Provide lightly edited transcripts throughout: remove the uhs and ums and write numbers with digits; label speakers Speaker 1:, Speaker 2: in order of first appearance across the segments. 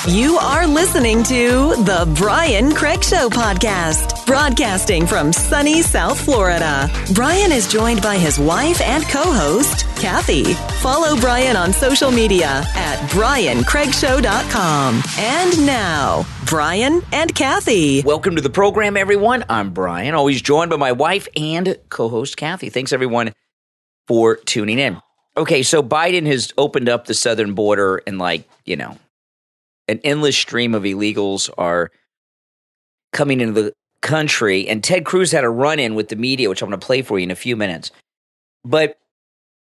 Speaker 1: You are listening to The Brian Craig Show podcast, broadcasting from sunny South Florida. Brian is joined by his wife and co-host, Kathy. Follow Brian on social media at briancraigshow.com. And now, Brian and Kathy.
Speaker 2: Welcome to the program, everyone. I'm Brian, always joined by my wife and co-host, Kathy. Thanks, everyone, for tuning in. Okay, so Biden has opened up the southern border and, an endless stream of illegals are coming into the country. And Ted Cruz had a run-in with the media, which I'm going to play for you in a few minutes. But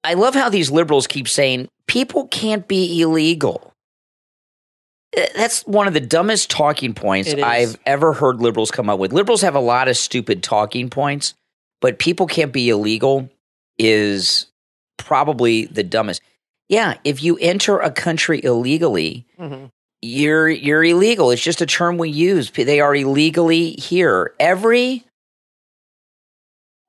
Speaker 2: I love how these liberals keep saying people can't be illegal. That's one of the dumbest talking points I've ever heard liberals come up with. Liberals have a lot of stupid talking points, but people can't be illegal is probably the dumbest. Yeah, if you enter a country illegally, you're illegal. It's just a term we use. They are illegally here. Every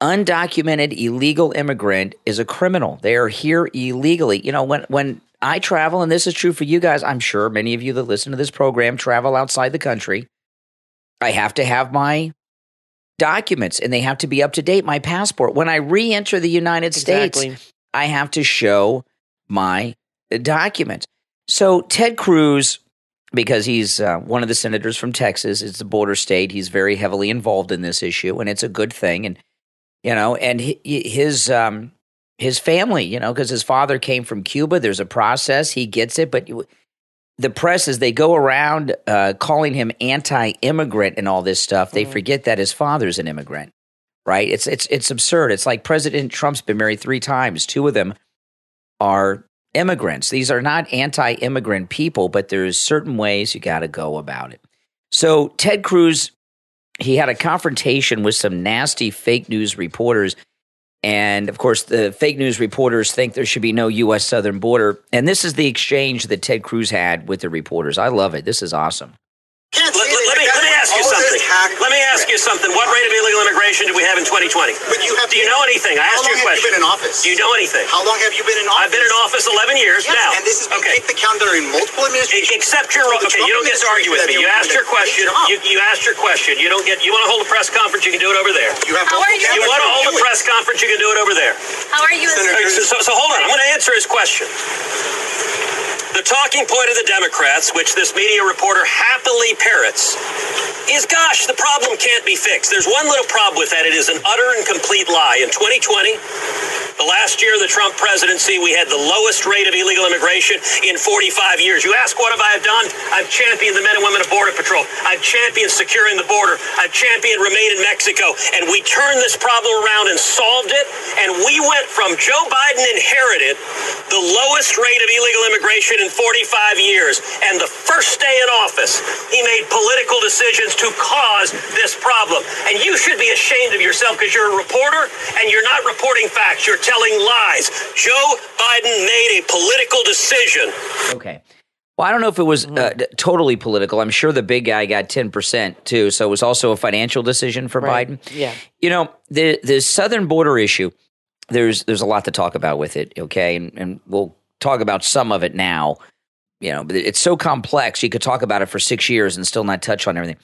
Speaker 2: undocumented illegal immigrant is a criminal. They are here illegally. You know, when I travel, and this is true for you guys, I'm sure many of you that listen to this program travel outside the country, I have to have my documents, and they have to be up to date, my passport. When I re-enter the United States, I have to show my documents. So Ted Cruz, because he's one of the senators from Texas, it's the border state, he's very heavily involved in this issue, and it's a good thing. And, and his family, because his father came from Cuba, there's a process, he gets it, but the press, as they go around calling him anti-immigrant and all this stuff, they forget that his father's an immigrant, right? It's absurd. It's like President Trump's been married 3 times. 2 of them are immigrants. These are not anti-immigrant people, but there's certain ways you got to go about it. So Ted Cruz, he had a confrontation with some nasty fake news reporters. And, of course, the fake news reporters think there should be no U.S. southern border. And this is the exchange that Ted Cruz had with the reporters. I love it. This is awesome.
Speaker 3: Let me ask you something. Let me ask you something. What rate of illegal immigration do we have in 2020?
Speaker 4: But you have.
Speaker 3: Do you know anything? I asked you a question.
Speaker 4: How long have you been in office?
Speaker 3: Do you know anything?
Speaker 4: How long have you been in office?
Speaker 3: I've been in office 11 years now.
Speaker 4: And this has been kicked the calendar in multiple administrations.
Speaker 3: Except you don't get to argue with me. You asked your question. You asked your question. You don't get. You want to hold a press conference? You can do it over there. You want to hold a press conference? You can do it over there.
Speaker 5: How are you?
Speaker 3: So hold on. I'm going to answer his question. The talking point of the Democrats, which this media reporter happily parrots, is, gosh, the problem can't be fixed. There's one little problem with that. It is an utter and complete lie. In 2020, the last year of the Trump presidency, we had the lowest rate of illegal immigration in 45 years. You ask, what have I done? I've championed the men and women of Border Patrol. I've championed securing the border. I've championed Remain in Mexico. And we turned this problem around and solved it. And we went from Joe Biden inherited the lowest rate of illegal immigration in 45 years. And the first day in office, he made political decisions to cause this problem. And you should be ashamed of yourself because you're a reporter and you're not reporting facts. You're telling lies. Joe Biden made a political decision.
Speaker 2: Okay. Well, I don't know if it was totally political. I'm sure the big guy got 10% too. So it was also a financial decision for Biden.
Speaker 6: Yeah.
Speaker 2: The southern border issue, there's a lot to talk about with it. Okay. And we'll talk about some of it now. But it's so complex. You could talk about it for 6 years and still not touch on everything.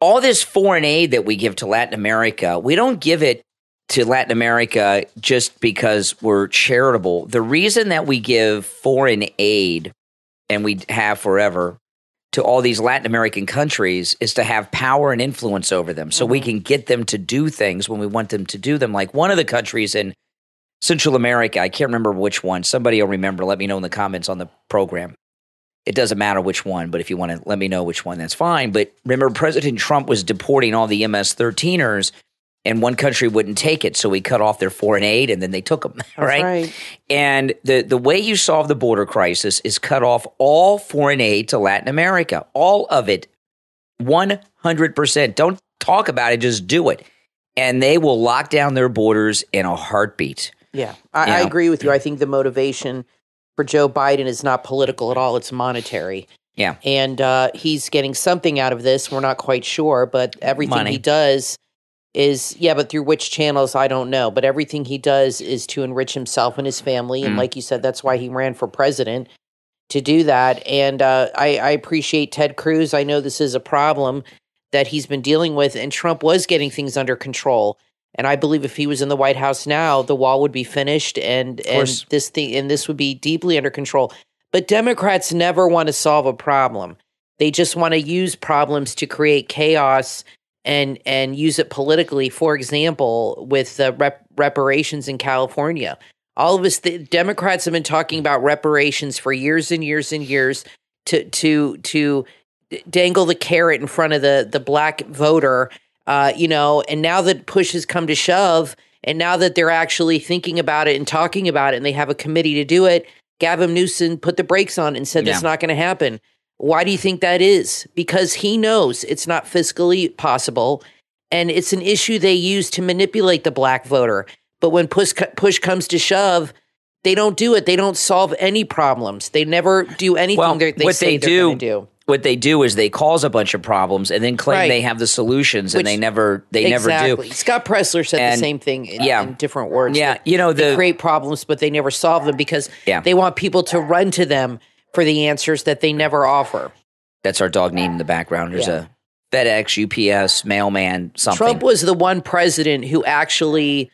Speaker 2: All this foreign aid that we give to Latin America, we don't give it to Latin America just because we're charitable. The reason that we give foreign aid, and we have forever, to all these Latin American countries is to have power and influence over them so we can get them to do things when we want them to do them. Like one of the countries in Central America, I can't remember which one. Somebody will remember. Let me know in the comments on the program. It doesn't matter which one, but if you want to let me know which one, that's fine. But remember, President Trump was deporting all the MS-13ers, and one country wouldn't take it, so he cut off their foreign aid, and then they took them, right? And the way you solve the border crisis is cut off all foreign aid to Latin America, all of it, 100%. Don't talk about it, just do it. And they will lock down their borders in a heartbeat.
Speaker 6: Yeah, I agree with you. I think the motivation for Joe Biden is not political at all. It's monetary.
Speaker 2: Yeah.
Speaker 6: And he's getting something out of this. We're not quite sure, but everything he does is, but through which channels, I don't know. But everything he does is to enrich himself and his family. And like you said, that's why he ran for president. to do that. And I appreciate Ted Cruz. I know this is a problem that he's been dealing with, and Trump was getting things under control. And I believe if he was in the White House now, the wall would be finished and this would be deeply under control. But Democrats never want to solve a problem. They just want to use problems to create chaos and use it politically. For example, with reparations in California. All of us, the Democrats have been talking about reparations for years and years and years to dangle the carrot in front of the black voter. And now that push has come to shove, and now that they're actually thinking about it and talking about it, and they have a committee to do it, Gavin Newsom put the brakes on and said that's not going to happen. Why do you think that is? Because he knows it's not fiscally possible, and it's an issue they use to manipulate the black voter. But when push comes to shove, they don't do it. They don't solve any problems. They never do anything they say they're going to do.
Speaker 2: What they do is they cause a bunch of problems and then claim they have the solutions, and they never do.
Speaker 6: Scott Presler said the same thing in different words.
Speaker 2: Yeah,
Speaker 6: they create problems, but they never solve them because they want people to run to them for the answers that they never offer.
Speaker 2: That's our dog Nene in the background. There's a FedEx, UPS, mailman, something.
Speaker 6: Trump was the one president who actually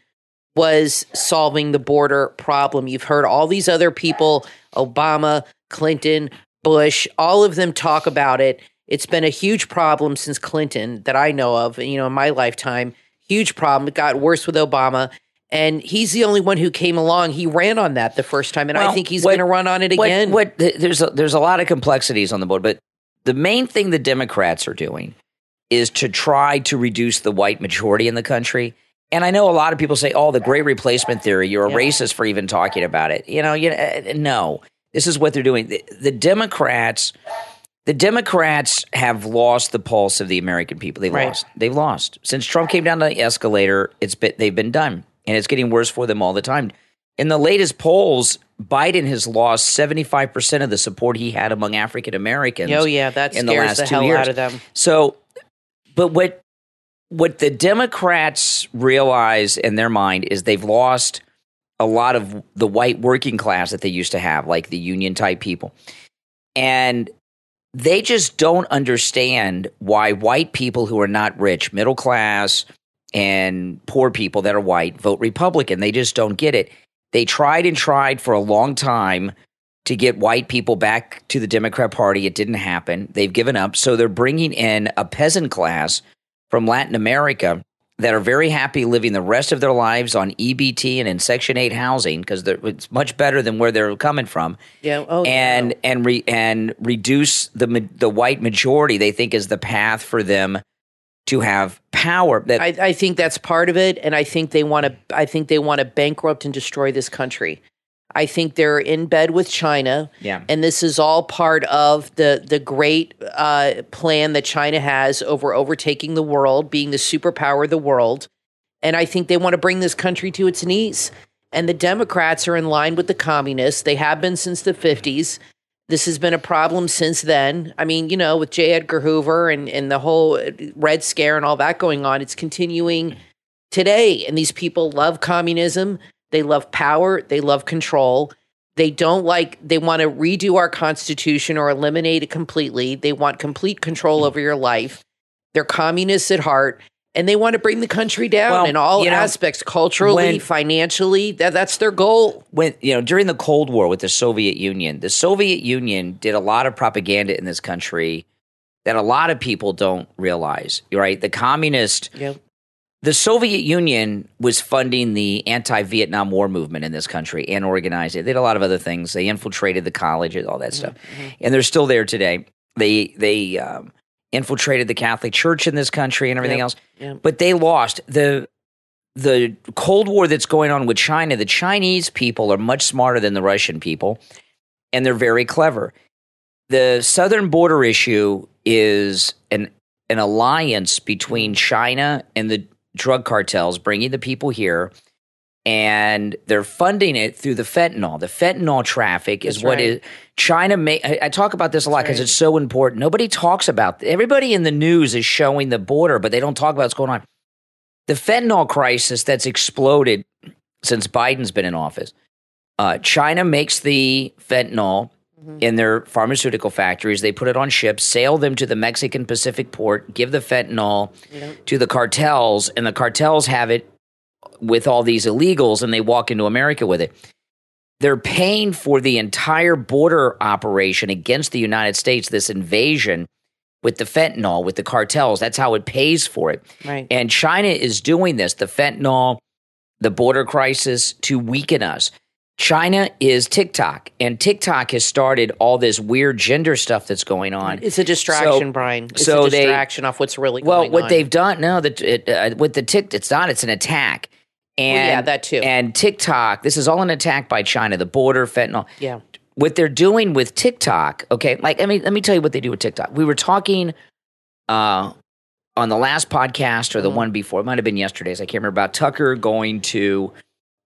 Speaker 6: was solving the border problem. You've heard all these other people, Obama, Clinton, Bush, all of them talk about it. It's been a huge problem since Clinton that I know of, in my lifetime. Huge problem. It got worse with Obama. And he's the only one who came along. He ran on that the first time, and I think he's going to run on it again.
Speaker 2: There's a lot of complexities on the board, but the main thing the Democrats are doing is to try to reduce the white majority in the country. And I know a lot of people say, the great replacement theory, you're a racist for even talking about it. No. This is what they're doing. The Democrats have lost the pulse of the American people. They've lost. Since Trump came down the escalator, they've been done. And it's getting worse for them all the time. In the latest polls, Biden has lost 75% of the support he had among African Americans.
Speaker 6: Oh, yeah, that scares the hell out of them.
Speaker 2: So, but what the Democrats realize in their mind is they've lost a lot of the white working class that they used to have, like the union type people. And they just don't understand why white people who are not rich, middle class, and poor people that are white vote Republican. They just don't get it. They tried for a long time to get white people back to the Democrat Party. It didn't happen. They've given up. So they're bringing in a peasant class from Latin America that are very happy living the rest of their lives on EBT and in Section 8 housing because it's much better than where they're coming from. And reduce the white majority they think is the path for them to have power.
Speaker 6: I think that's part of it, and I think they want to bankrupt and destroy this country. I think they're in bed with China, and this is all part of the great plan that China has over overtaking the world, being the superpower of the world. And I think they want to bring this country to its knees. And the Democrats are in line with the communists. They have been since the 50s. This has been a problem since then. I mean, with J. Edgar Hoover and the whole Red Scare and all that going on, it's continuing today. And these people love communism. They love power. They love control. They want to redo our Constitution or eliminate it completely. They want complete control over your life. They're communists at heart. And they want to bring the country down in all aspects, culturally, financially. That's their goal.
Speaker 2: During the Cold War with the Soviet Union did a lot of propaganda in this country that a lot of people don't realize. Right? The Soviet Union was funding the anti-Vietnam War movement in this country and organized it. They did a lot of other things. They infiltrated the colleges, all that stuff, and they're still there today. They infiltrated the Catholic Church in this country and everything else. But they lost. The Cold War that's going on with China, the Chinese people are much smarter than the Russian people, and they're very clever. The southern border issue is an alliance between China and the drug cartels bringing the people here, and they're funding it through the fentanyl. The fentanyl traffic is what is China. I talk about this a lot because it's so important. Nobody talks about. Everybody in the news is showing the border, but they don't talk about what's going on. The fentanyl crisis that's exploded since Biden's been in office. China makes the fentanyl in their pharmaceutical factories. They put it on ships, sail them to the Mexican Pacific port, give the fentanyl to the cartels, and the cartels have it with all these illegals, and they walk into America with it. They're paying for the entire border operation against the United States, this invasion with the fentanyl, with the cartels. That's how it pays for it.
Speaker 6: Right.
Speaker 2: And China is doing this, the fentanyl, the border crisis, to weaken us. China is TikTok, and TikTok has started all this weird gender stuff that's going on.
Speaker 6: It's a distraction, Brian. It's a distraction off what's really going on.
Speaker 2: Well, what they've done, with the TikTok, it's not, it's an attack. And
Speaker 6: that too.
Speaker 2: And TikTok, this is all an attack by China, the border, fentanyl.
Speaker 6: Yeah.
Speaker 2: What they're doing with TikTok, okay, let me tell you what they do with TikTok. We were talking on the last podcast or the one before, it might have been yesterday's, I can't remember, about Tucker going to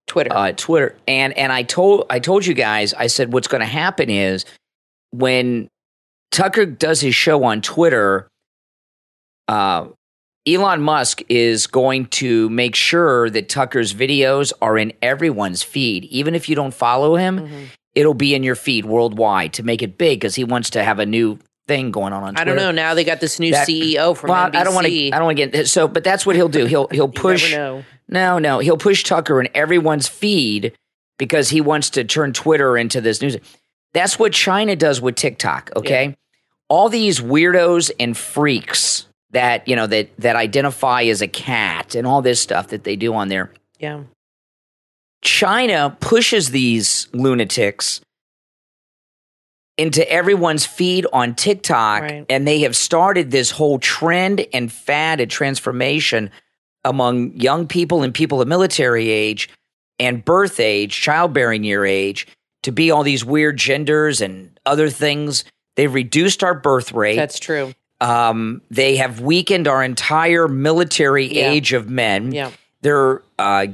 Speaker 2: Twitter. And I told you guys, I said what's going to happen is when Tucker does his show on Twitter, Elon Musk is going to make sure that Tucker's videos are in everyone's feed. Even if you don't follow him, it'll be in your feed worldwide to make it big because he wants to have a new thing going on Twitter.
Speaker 6: I don't know. Now they got this new CEO from NBC.
Speaker 2: I don't want to get so, but that's what he'll do. He'll push. No, he'll push Tucker in everyone's feed because he wants to turn Twitter into this news. That's what China does with TikTok. Okay, all these weirdos and freaks that that identify as a cat and all this stuff that they do on there.
Speaker 6: Yeah,
Speaker 2: China pushes these lunatics into everyone's feed on TikTok, and they have started this whole trend and fad and transformation among young people and people of military age and birth age, childbearing year age, to be all these weird genders and other things. They've reduced our birth rate.
Speaker 6: That's true.
Speaker 2: They have weakened our entire military age of men.
Speaker 6: Yeah.
Speaker 2: They're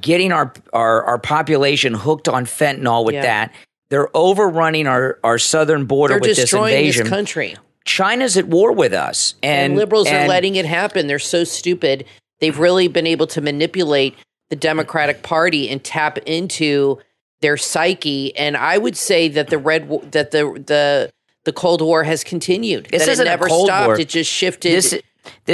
Speaker 2: getting our population hooked on fentanyl with that. They're overrunning our southern border with this invasion.
Speaker 6: They're destroying this country.
Speaker 2: China's at war with us. And
Speaker 6: liberals are letting it happen. They're so stupid. They've really been able to manipulate the Democratic Party and tap into their psyche. And I would say that the Cold War has continued.
Speaker 2: This
Speaker 6: isn't
Speaker 2: never stopped.
Speaker 6: War. It just shifted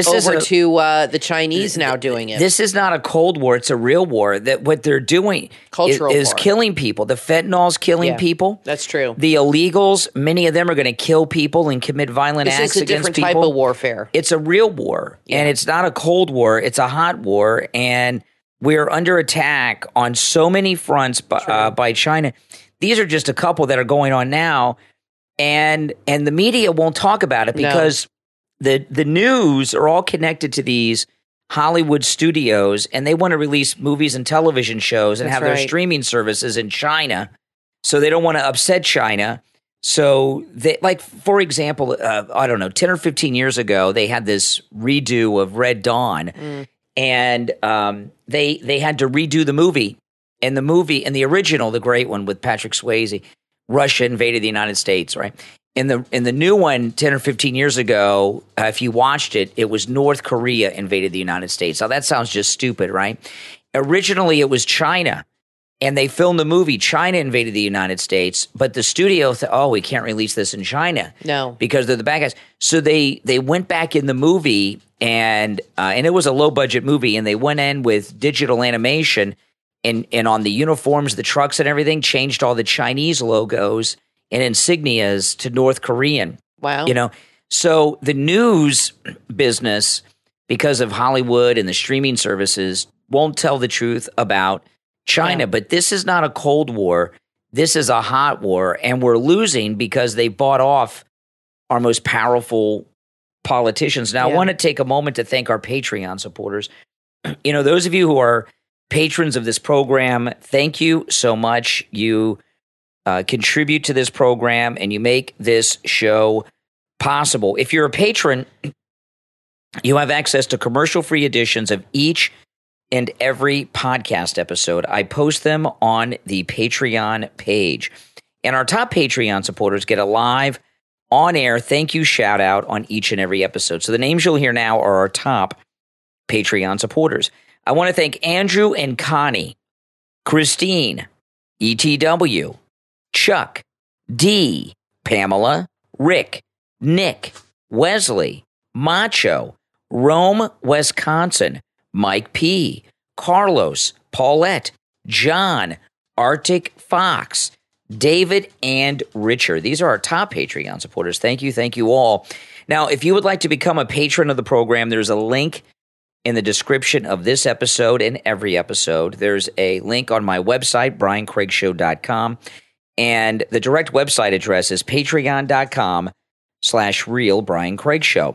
Speaker 6: over to the Chinese now doing it.
Speaker 2: This is not a Cold War. It's a real war. That what they're doing is killing people. The fentanyl's killing people.
Speaker 6: That's true.
Speaker 2: The illegals, many of them are going to kill people and commit violent acts against people.
Speaker 6: It's a different type of warfare.
Speaker 2: It's a real war. Yeah. And it's not a Cold War. It's a hot war. And we're under attack on so many fronts by China. These are just a couple that are going on now. And the media won't talk about it because the news are all connected to these Hollywood studios, and they want to release movies and television shows and have their streaming services in China. So they don't want to upset China. So they, like, for example, I don't know, 10 or 15 years ago, they had this redo of Red Dawn, and they had to redo the movie. And the original, the great one with Patrick Swayze, Russia invaded the United States, right? In the new one, 10 or 15 years ago, if you watched it, it was North Korea invaded the United States. Now, that sounds just stupid, right? Originally, it was China, and they filmed the movie. China invaded the United States, but the studio thought, we can't release this in China.
Speaker 6: No.
Speaker 2: Because they're the bad guys. So they went back in the movie, and it was a low-budget movie, and they went in with digital animation, and on the uniforms, the trucks and everything, changed all the Chinese logos and insignias to North Korean.
Speaker 6: Wow.
Speaker 2: So the news business, because of Hollywood and the streaming services, won't tell the truth about China. But this is not a Cold War. This is a hot war, and we're losing because they bought off our most powerful politicians. Now, I want to take a moment to thank our Patreon supporters. Those of you who are patrons of this program, thank you so much. You contribute to this program, and you make this show possible. If you're a patron, you have access to commercial-free editions of each and every podcast episode. I post them on the Patreon page. And our top Patreon supporters get a live, on-air thank you shout-out on each and every episode. So the names you'll hear now are our top Patreon supporters. I want to thank Andrew and Connie, Christine, ETW, Chuck, D, Pamela, Rick, Nick, Wesley, Macho, Rome, Wisconsin, Mike P., Carlos, Paulette, John, Arctic Fox, David, and Richard. These are our top Patreon supporters. Thank you all. Now, if you would like to become a patron of the program, there's a link in the description of this episode and every episode. There's a link on my website, briancraigshow.com, and the direct website address is patreon.com/real Brian Craig Show.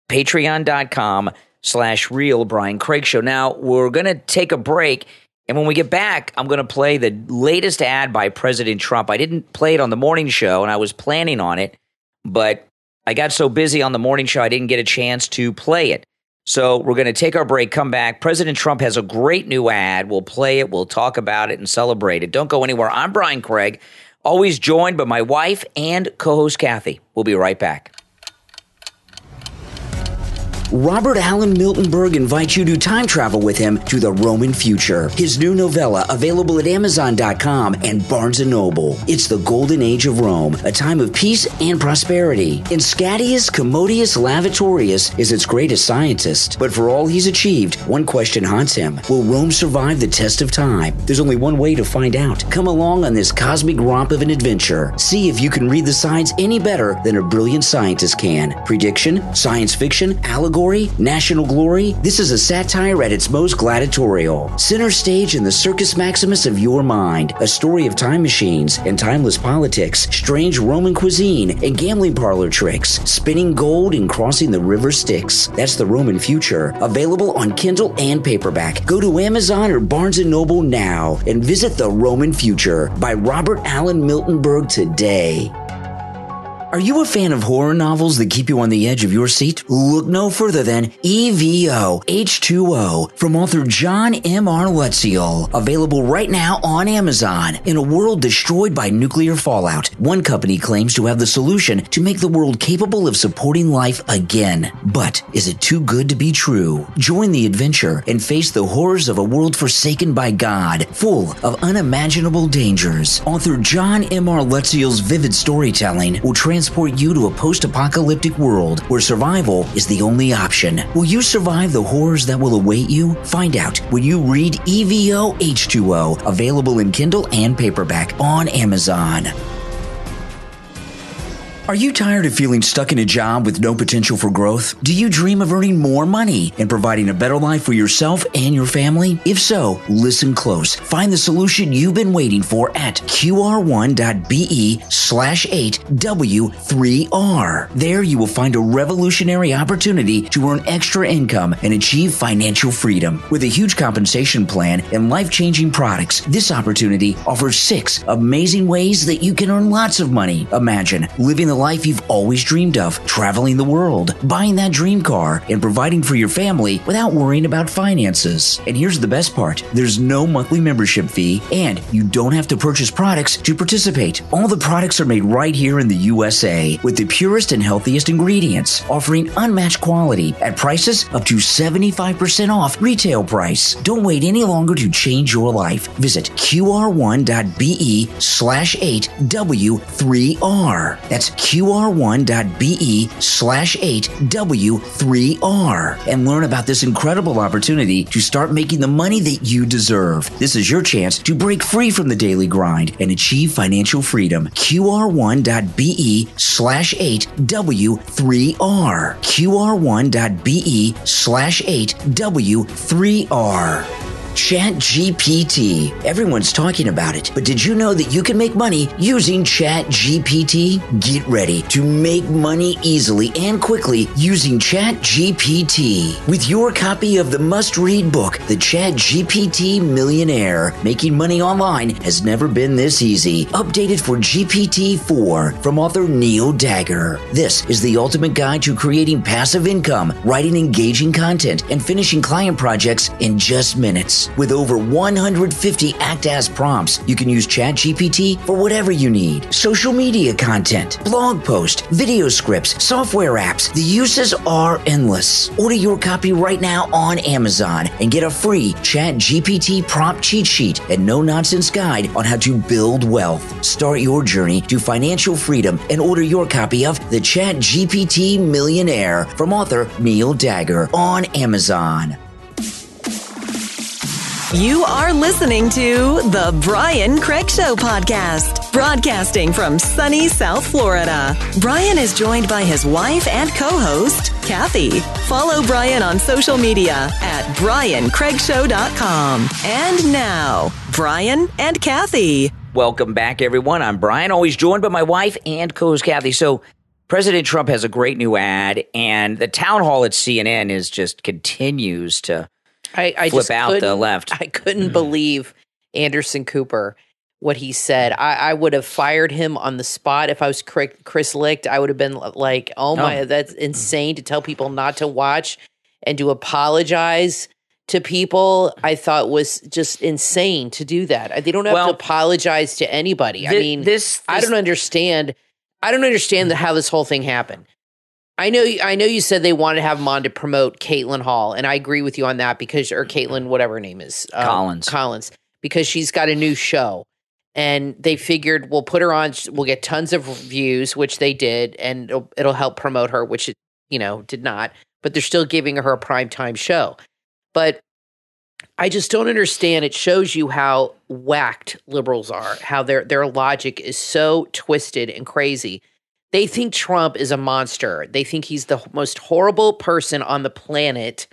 Speaker 2: Patreon.com/real Brian Craig Show. Now, we're going to take a break, and when we get back, I'm going to play the latest ad by President Trump. I didn't play it on the morning show, and I was planning on it, but I got so busy on the morning show, I didn't get a chance to play it. So we're going to take our break, come back. President Trump has a great new ad. We'll play it, we'll talk about it, and celebrate it. Don't go anywhere. I'm Brian Craig, always joined by my wife and co-host Kathy. We'll be right back.
Speaker 5: Robert Allen Miltenberg invites you to time travel with him to the Roman future. His new novella, available at Amazon.com and Barnes & Noble. It's the golden age of Rome, a time of peace and prosperity. And Scadius Commodius Lavatorius is its greatest scientist. But for all he's achieved, one question haunts him. Will Rome survive the test of time? There's only one way to find out. Come along on this cosmic romp of an adventure. See if you can read the signs any better than a brilliant scientist can. Prediction, science fiction, allegory, national glory. This is a satire at its most gladiatorial. Center stage in the Circus Maximus of your mind. A story of time machines and timeless politics, strange Roman cuisine and gambling parlor tricks, spinning gold and crossing the river Styx. That's the Roman future. Available on Kindle and paperback. Go to Amazon or Barnes & Noble now and visit The Roman Future by Robert Allen Miltenberg today. Are you a fan of horror novels that keep you on the edge of your seat? Look no further than EVO H2O from author John M.R. Lutziel. Available right now on Amazon. In a world destroyed by nuclear fallout, one company claims to have the solution to make the world capable of supporting life again. But is it too good to be true? Join the adventure and face the horrors of a world forsaken by God, full of unimaginable dangers. Author John M.R. Lutziel's vivid storytelling will transport you to a post-apocalyptic world where survival is the only option. Will you survive the horrors that will await you? Find out when you read EVO H2O, available in Kindle and paperback on Amazon. Are you tired of feeling stuck in a job with no potential for growth? Do you dream of earning more money and providing a better life for yourself and your family? If so, listen close. Find the solution you've been waiting for at qr1.be/8w3r. There you will find a revolutionary opportunity to earn extra income and achieve financial freedom. With a huge compensation plan and life-changing products, this opportunity offers 6 amazing ways that you can earn lots of money. Imagine living the life you've always dreamed of, traveling the world, buying that dream car, and providing for your family without worrying about finances. And here's the best part. There's no monthly membership fee, and you don't have to purchase products to participate. All the products are made right here in the USA with the purest and healthiest ingredients, offering unmatched quality at prices up to 75% off retail price. Don't wait any longer to change your life. Visit qr1.be/8w3r. That's qr1.be/8w3r and learn about this incredible opportunity to start making the money that you deserve. This is your chance to break free from the daily grind and achieve financial freedom. qr1.be/8w3r. qr1.be/8w3r. ChatGPT. Everyone's talking about it, but did you know that you can make money using ChatGPT? Get ready to make money easily and quickly using ChatGPT. With your copy of the must-read book, The ChatGPT Millionaire, making money online has never been this easy. Updated for GPT-4 from author Neil Dagger. This is the ultimate guide to creating passive income, writing engaging content, and finishing client projects in just minutes. prompts. With over 150 act-as prompts, you can use ChatGPT for whatever you need. Social media content, blog posts, video scripts, software apps. The uses are endless. Order your copy right now on Amazon and get a free ChatGPT prompt cheat sheet and no-nonsense guide on how to build wealth. Start your journey to financial freedom and order your copy of The ChatGPT Millionaire from author Neil Dagger on Amazon.
Speaker 1: You are listening to The Brian Craig Show podcast, broadcasting from sunny South Florida. Brian is joined by his wife and co-host, Kathy. Follow Brian on social media at briancraigshow.com. And now, Brian and Kathy.
Speaker 2: Welcome back, everyone. I'm Brian, always joined by my wife and co-host Kathy. So President Trump has a great new ad, and the town hall at CNN is just continues to flip out the left.
Speaker 6: I couldn't believe Anderson Cooper, what he said. I would have fired him on the spot if I was Chris Licht. I would have been like, oh my, that's insane to tell people not to watch and to apologize to people. I thought was just insane to do that. They don't have to apologize to anybody. I mean, I don't understand. I don't understand how this whole thing happened. I know you said they wanted to have him on to promote Caitlin Hall, and I agree with you on that or Caitlin, whatever her name is. Collins, because she's got a new show. And they figured we'll put her on, we'll get tons of views, which they did, and it'll help promote her, which it, did not. But they're still giving her a primetime show. But I just don't understand. It shows you how whacked liberals are, how their logic is so twisted and crazy. They think Trump is a monster. They think he's the most horrible person on the planet,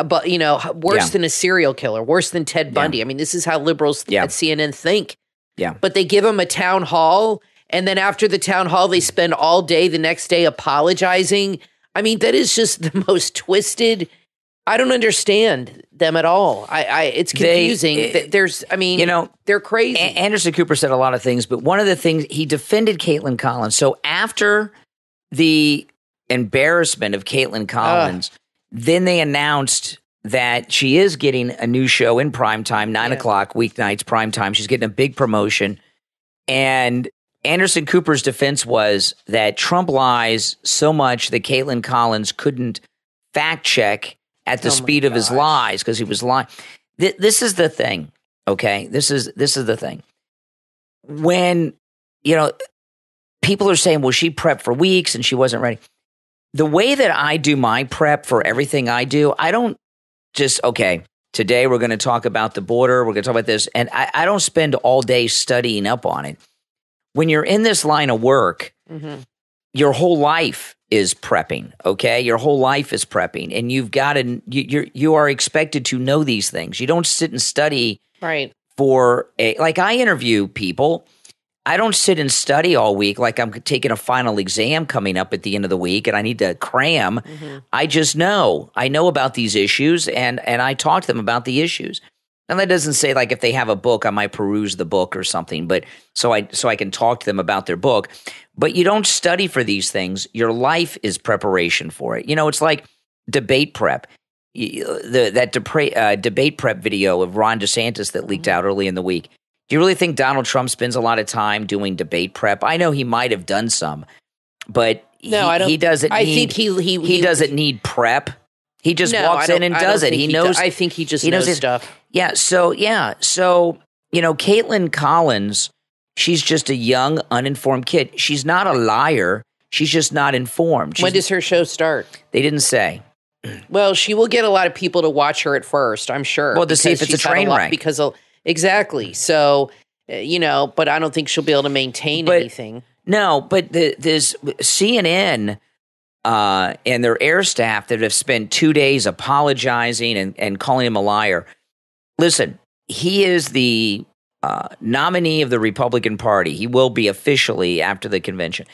Speaker 6: but worse than a serial killer, worse than Ted Bundy. I mean, this is how liberals at CNN think.
Speaker 2: Yeah.
Speaker 6: But they give him a town hall, and then after the town hall, they spend all day the next day apologizing. I mean, that is just the most twisted. I don't understand them at all. It's confusing. They're crazy.
Speaker 2: Anderson Cooper said a lot of things, but one of the things, he defended Caitlin Collins. So after the embarrassment of Caitlin Collins, then they announced that she is getting a new show in primetime, 9 o'clock, weeknights, primetime. She's getting a big promotion. And Anderson Cooper's defense was that Trump lies so much that Caitlin Collins couldn't fact check at the speed of his lies because he was lying. This is the thing, okay? This is the thing. When, people are saying, well, she prepped for weeks and she wasn't ready. The way that I do my prep for everything I do, I don't just, today we're going to talk about the border, we're going to talk about this, and I don't spend all day studying up on it. When you're in this line of work, your whole life is prepping, okay? Your whole life is prepping, and you've got to, you are expected to know these things. You don't sit and study for like I interview people. I don't sit and study all week like I'm taking a final exam coming up at the end of the week and I need to cram. I just know. I know about these issues, and I talk to them about the issues. And that doesn't say like if they have a book, I might peruse the book or something, but so I can talk to them about their book. But you don't study for these things. Your life is preparation for it. It's like debate prep. That debate prep video of Ron DeSantis that leaked out early in the week. Do you really think Donald Trump spends a lot of time doing debate prep? I know he might have done some, but he doesn't. He doesn't need prep. He just walks in and does it. He knows.
Speaker 6: I think he just knows stuff.
Speaker 2: Yeah. So Caitlin Collins, she's just a young, uninformed kid. She's not a liar. She's just not informed.
Speaker 6: When does her show start?
Speaker 2: They didn't say.
Speaker 6: Well, she will get a lot of people to watch her at first, I'm sure.
Speaker 2: Well, to see if it's a train wreck.
Speaker 6: Exactly. So, but I don't think she'll be able to maintain anything.
Speaker 2: No, but there's CNN and their air staff that have spent 2 days apologizing and calling him a liar. Listen, he is the nominee of the Republican Party. He will be officially after the convention.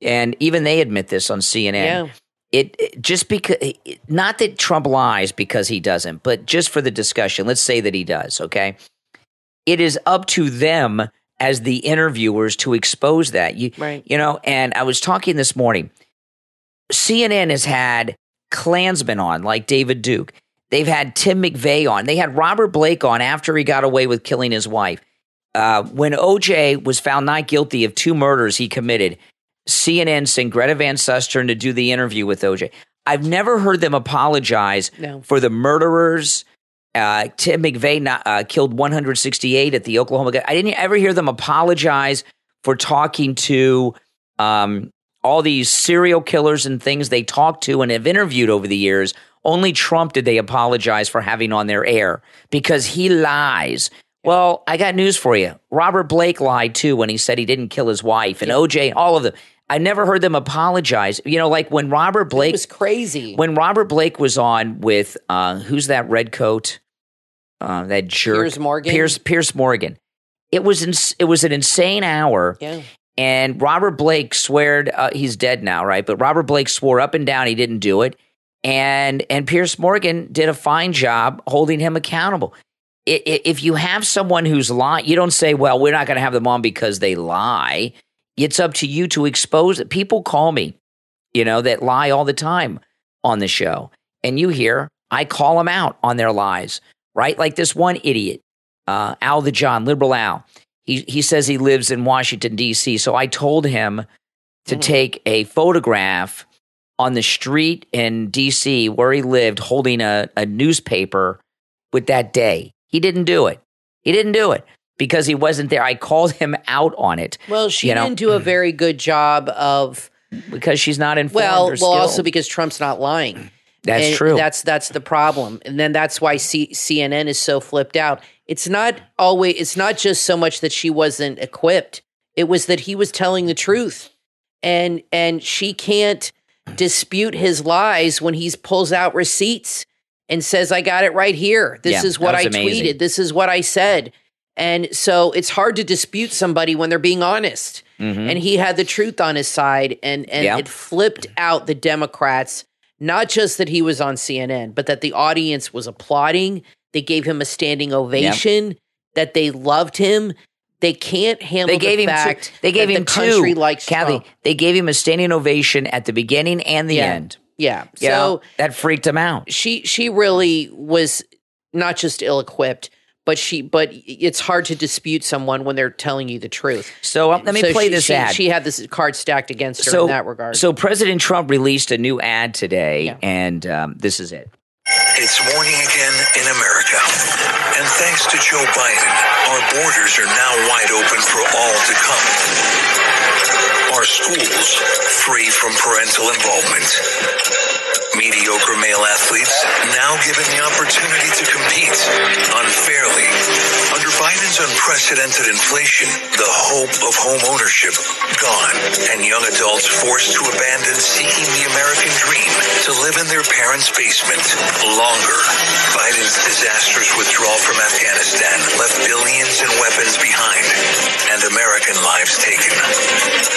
Speaker 2: And even they admit this on CNN.
Speaker 6: Yeah.
Speaker 2: It just because, not that Trump lies because he doesn't, but just for the discussion, let's say that he does, okay? It is up to them as the interviewers to expose that. And I was talking this morning. CNN has had Klansmen on, like David Duke. They've had Tim McVeigh on. They had Robert Blake on after he got away with killing his wife. When OJ was found not guilty of 2 murders he committed, CNN sent Greta Van Susteren to do the interview with OJ. I've never heard them apologize for the murderers. Tim McVeigh killed 168 at the Oklahoma. I didn't ever hear them apologize for talking to all these serial killers and things they talked to and have interviewed over the years. Only Trump did they apologize for having on their air because he lies. Well, I got news for you. Robert Blake lied too when he said he didn't kill his wife, and OJ, all of them. I never heard them apologize. You know, like when Robert Blake
Speaker 6: was crazy. When
Speaker 2: Robert Blake was on with who's that redcoat? That jerk.
Speaker 6: Piers Morgan.
Speaker 2: Piers Morgan. It was an insane hour.
Speaker 6: Yeah.
Speaker 2: And Robert Blake sweared he's dead now, right? But Robert Blake swore up and down he didn't do it. And Piers Morgan did a fine job holding him accountable. If you have someone who's lying, you don't say, well, we're not going to have them on because they lie. It's up to you to expose it. People call me, that lie all the time on the show. And you hear, I call them out on their lies, right? Like this one idiot, Al the John, Liberal Al. He says he lives in Washington, D.C. So I told him to take a photograph on the street in D.C. where he lived holding a newspaper with that day. He didn't do it. Because he wasn't there. I called him out on it.
Speaker 6: Well, she didn't do a very good job of...
Speaker 2: Because she's not informed or skilled.
Speaker 6: Well, also because Trump's not lying.
Speaker 2: That's true.
Speaker 6: That's the problem. And then that's why CNN is so flipped out. It's not just so much that she wasn't equipped. It was that he was telling the truth. And she can't dispute his lies when he pulls out receipts and says, I got it right here. This is what I tweeted. This is what I said. And so it's hard to dispute somebody when they're being honest. Mm-hmm. And he had the truth on his side. And it flipped out the Democrats, not just that he was on CNN, but that the audience was applauding. They gave him a standing ovation, that they loved him. They can't handle the fact that the country likes Trump.
Speaker 2: They gave him a standing ovation at the beginning and the end.
Speaker 6: Yeah.
Speaker 2: So that freaked him out.
Speaker 6: She really was not just ill-equipped, but it's hard to dispute someone when they're telling you the truth.
Speaker 2: So let me play this ad.
Speaker 6: She had this card stacked against her in that regard.
Speaker 2: So President Trump released a new ad today, and this is it.
Speaker 7: It's morning again in America. And thanks to Joe Biden, our borders are now wide open for all to come. Our schools free from parental involvement. Mediocre male athletes now given the opportunity to compete unfairly. Under Biden's unprecedented inflation, the hope of home ownership gone, and young adults forced to abandon seeking the American dream to live in their parents' basement longer. Biden's disastrous withdrawal from Afghanistan left billions in weapons behind and American lives taken.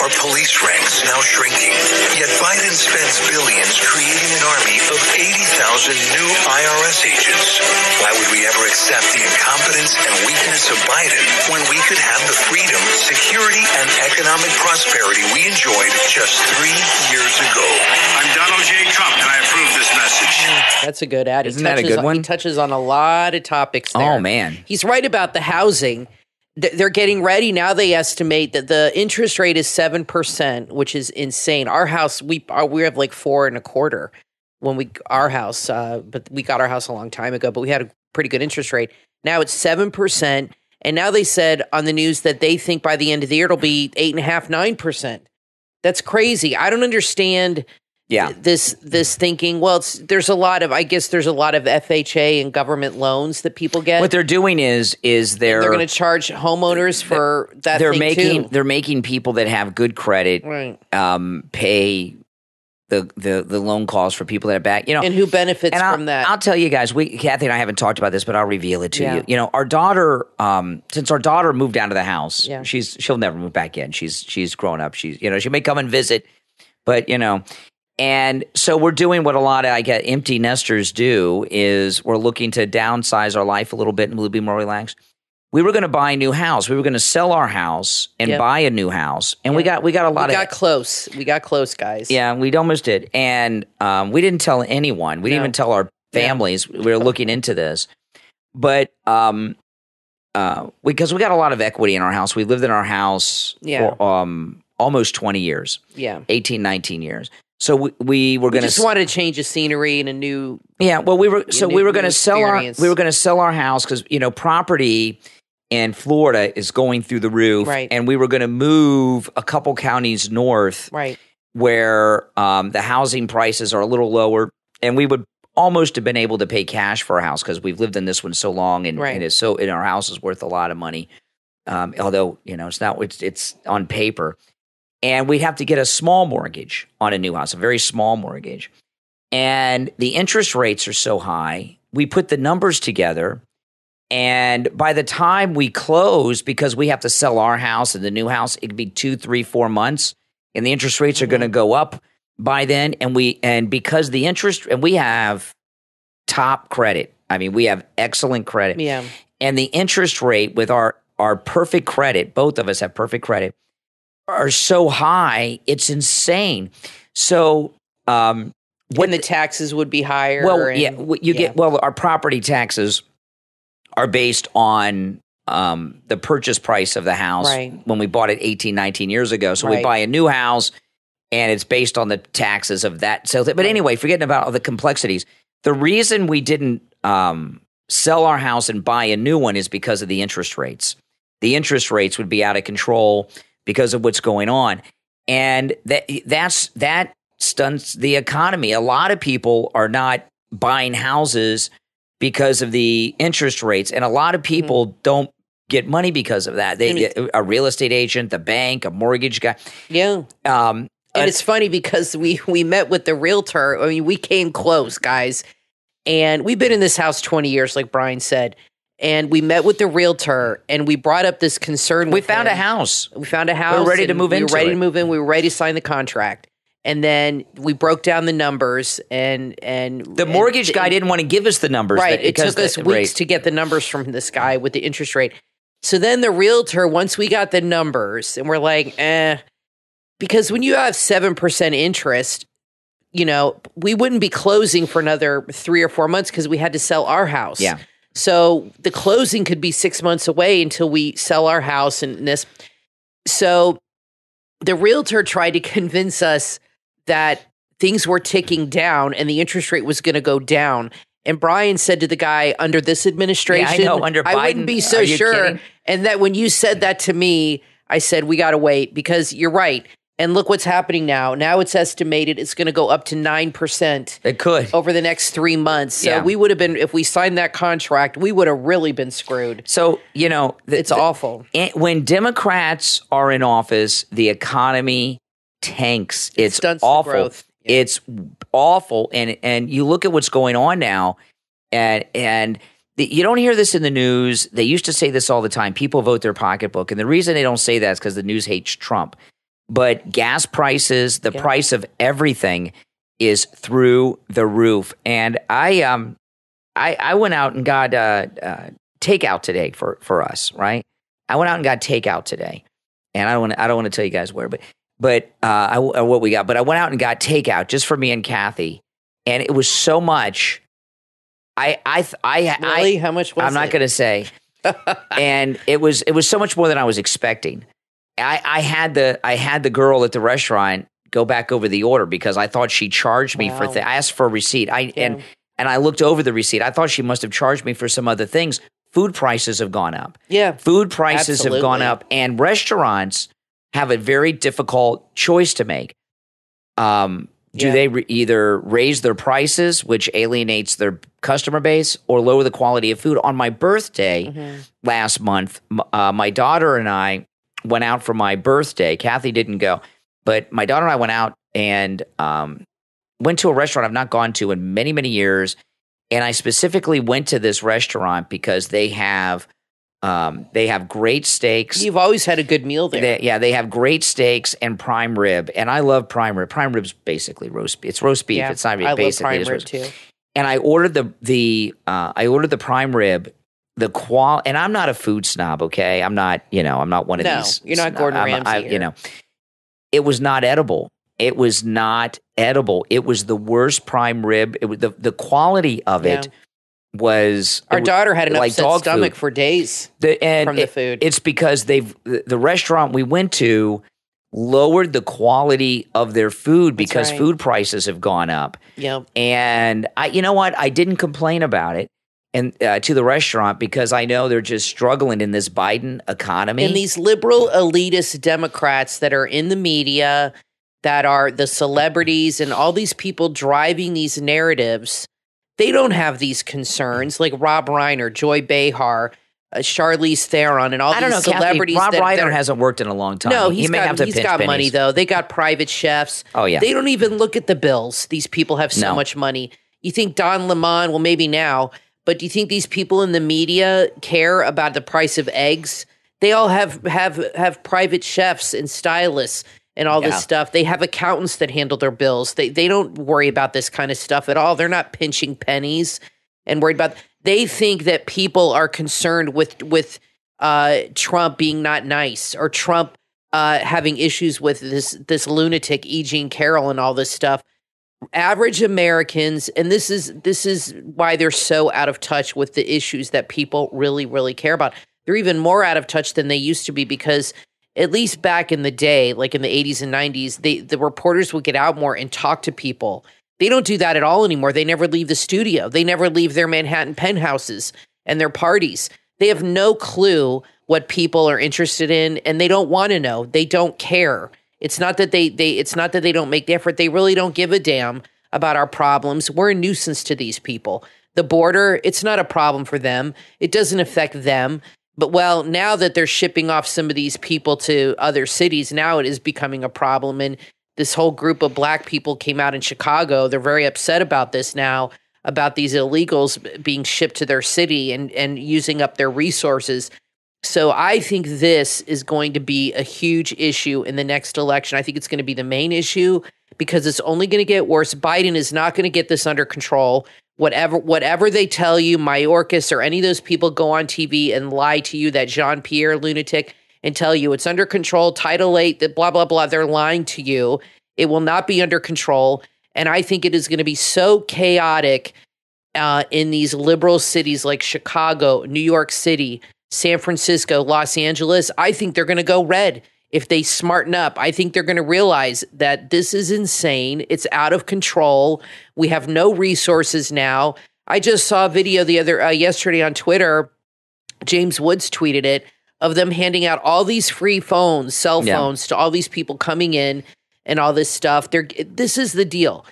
Speaker 7: Our police ranks now shrinking, yet Biden spends billions creating an army of 80,000 new IRS agents. Why would we ever accept the incompetence and weakness of Biden when we could have the freedom, security, and economic prosperity we enjoyed just 3 years ago?
Speaker 8: I'm Donald J. Trump, and I approve this message.
Speaker 6: That's a good ad.
Speaker 2: Isn't that a good one?
Speaker 6: He touches on a lot of topics there.
Speaker 2: Oh, man.
Speaker 6: He's right about the housing. They're getting ready. Now they estimate that the interest rate is 7%, which is insane. Our house, we have like 4.25% when but we got our house a long time ago, but we had a pretty good interest rate. Now it's 7%. And now they said on the news that they think by the end of the year, it'll be 8.5%, 9%. That's crazy. I don't understand this thinking. Well, there's a lot of FHA and government loans that people get.
Speaker 2: What they're doing is they're
Speaker 6: going to charge homeowners for that.
Speaker 2: They're making people that have good credit pay the loan costs for people that are back,
Speaker 6: and who benefits from that.
Speaker 2: I'll tell you guys, Kathy and I haven't talked about this, but I'll reveal it to you. Our daughter, since our daughter moved down to the house, she'll never move back in. She's grown up. She may come and visit, but and so we're doing what a lot of empty nesters do is we're looking to downsize our life a little bit and a little bit more relaxed. We were going to buy a new house. We were going to sell our house and buy a new house, and we got a lot. We got
Speaker 6: close. We got close, guys.
Speaker 2: Yeah, we almost did, and we didn't tell anyone. We didn't even tell families. We're looking into this. But because we got a lot of equity in our house. We lived in our house for almost 20 years. Yeah. 18, 19 years. So we were going to
Speaker 6: just wanted to change the scenery and a new
Speaker 2: well, we were going to sell our house cuz property in Florida is going through the roof, and we were going to move a couple counties north, where the housing prices are a little lower, and we would almost have been able to pay cash for a house because we've lived in this one so long, and our house is worth a lot of money, although it's on paper. And we'd have to get a small mortgage on a new house, a very small mortgage. And the interest rates are so high, we put the numbers together. And by the time we close, because we have to sell our house and the new house, it could be 2, 3, 4 months. And the interest rates are going to go up by then. And because the interest, and we have top credit. I mean, we have excellent credit. Yeah. And the interest rate with our perfect credit, both of us have perfect credit, are so high, it's insane. So when
Speaker 6: the taxes would be higher.
Speaker 2: Well, our property taxes are based on the purchase price of the house when we bought it 18, 19 years ago. So we buy a new house, and it's based on the taxes of that. So, but anyway, forgetting about all the complexities, the reason we didn't sell our house and buy a new one is because of the interest rates. The interest rates would be out of control because of what's going on. And that stunts the economy. A lot of people are not buying houses because of the interest rates. And a lot of people don't get money because of that. A real estate agent, the bank, a mortgage guy.
Speaker 6: Yeah. And it's funny because we met with the realtor. I mean, we came close, guys. And we've been in this house 20 years, like Brian said. And we met with the realtor, and we brought up this concern.
Speaker 2: We found a house.
Speaker 6: We found a house.
Speaker 2: We were ready to move into it.
Speaker 6: We were ready to move in. We were ready to sign the contract. And then we broke down the numbers, and
Speaker 2: the mortgage guy didn't want to give us the numbers.
Speaker 6: Right. It took us weeks to get the numbers from this guy with the interest rate. So then the realtor, once we got the numbers, and we're like, because when you have 7% interest, we wouldn't be closing for another 3 or 4 months because we had to sell our house.
Speaker 2: Yeah.
Speaker 6: So the closing could be 6 months away until we sell our house and this. So the realtor tried to convince us that things were ticking down and the interest rate was going to go down. And Brian said to the guy, under this administration,
Speaker 2: I know, under Biden,
Speaker 6: I wouldn't be so sure.
Speaker 2: Kidding?
Speaker 6: And that when you said that to me, I said, we got to wait because you're right. And look what's happening now. Now it's estimated it's going to go up to 9%.
Speaker 2: It could.
Speaker 6: Over the next 3 months. So we would have been, if we signed that contract, we would have really been screwed.
Speaker 2: So,
Speaker 6: it's awful.
Speaker 2: When Democrats are in office, the economy tanks. It's
Speaker 6: stunts
Speaker 2: awful.
Speaker 6: The growth. Yeah.
Speaker 2: It's awful. And you look at what's going on now, and you don't hear this in the news. They used to say this all the time. People vote their pocketbook. And the reason they don't say that is because the news hates Trump. But gas prices, the price of everything is through the roof. And I went out and got takeout today for us, right? I went out and got takeout today. And I don't want to tell you guys where, but what we got. But I went out and got takeout just for me and Kathy. And it was so much.
Speaker 6: Really? How much was it?
Speaker 2: I'm not going to say. And it was so much more than I was expecting. I had the girl at the restaurant go back over the order because I thought she charged me for I asked for a receipt. And I looked over the receipt. I thought she must have charged me for some other things. Food prices have gone up.
Speaker 6: Yeah.
Speaker 2: Food prices have gone up, and restaurants have a very difficult choice to make. Do they either raise their prices, which alienates their customer base, or lower the quality of food? On my birthday last month, my daughter and I went out for my birthday. Kathy didn't go, but my daughter and I went out and went to a restaurant I've not gone to in many, many years. And I specifically went to this restaurant because they have great steaks.
Speaker 6: You've always had a good meal there.
Speaker 2: They have great steaks and prime rib, and I love prime rib. Prime rib's basically roast beef. It's roast beef.
Speaker 6: Yeah,
Speaker 2: it's not
Speaker 6: I
Speaker 2: basically
Speaker 6: love prime rib too.
Speaker 2: And I ordered the prime rib. And I'm not a food snob, okay? I'm not one of these.
Speaker 6: No, you're not Gordon Ramsay.
Speaker 2: It was not edible. It was not edible. It was the worst prime rib. It was the quality of it was.
Speaker 6: Our daughter had an
Speaker 2: like
Speaker 6: upset
Speaker 2: dog
Speaker 6: stomach
Speaker 2: food.
Speaker 6: for days from the food.
Speaker 2: It's because the restaurant we went to lowered the quality of their food because food prices have gone up.
Speaker 6: Yep.
Speaker 2: And you know what? I didn't complain about it and to the restaurant because I know they're just struggling in this Biden economy.
Speaker 6: And these liberal elitist Democrats that are in the media, that are the celebrities and all these people driving these narratives, they don't have these concerns like Rob Reiner, Joy Behar, Charlize Theron, and all these celebrities.
Speaker 2: Kathy, Rob Reiner hasn't worked in a long time.
Speaker 6: No,
Speaker 2: he's
Speaker 6: got money though. They got private chefs.
Speaker 2: Oh yeah,
Speaker 6: they don't even look at the bills. These people have so much money. You think Don Lemon? Well, maybe now, but do you think these people in the media care about the price of eggs? They all have private chefs and stylists and all this stuff. They have accountants that handle their bills. They don't worry about this kind of stuff at all. They're not pinching pennies and worried about. They think that people are concerned with Trump being not nice or Trump having issues with this lunatic E. Jean Carroll and all this stuff. Average Americans, and this is why they're so out of touch with the issues that people really, really care about. They're even more out of touch than they used to be because at least back in the day, like in the 80s and 90s, the reporters would get out more and talk to people. They don't do that at all anymore. They never leave the studio. They never leave their Manhattan penthouses and their parties. They have no clue what people are interested in, and they don't want to know. They don't care. It's not that it's not that they don't make the effort. They really don't give a damn about our problems. We're a nuisance to these people. The border, it's not a problem for them. It doesn't affect them. But well, now that they're shipping off some of these people to other cities, now it is becoming a problem. And this whole group of black people came out in Chicago. They're very upset about this now, about these illegals being shipped to their city and using up their resources. So I think this is going to be a huge issue in the next election. I think it's going to be the main issue because it's only going to get worse. Biden is not going to get this under control. Whatever they tell you, Mayorkas or any of those people go on TV and lie to you, that Jean-Pierre lunatic, and tell you it's under control, Title 8, that blah, blah, blah. They're lying to you. It will not be under control. And I think it is going to be so chaotic in these liberal cities like Chicago, New York City, San Francisco, Los Angeles. I think they're going to go red if they smarten up. I think they're going to realize that this is insane. It's out of control. We have no resources now. I just saw a video yesterday on Twitter. James Woods tweeted it, of them handing out all these free phones, cell phones to all these people coming in and all this stuff. This is the deal.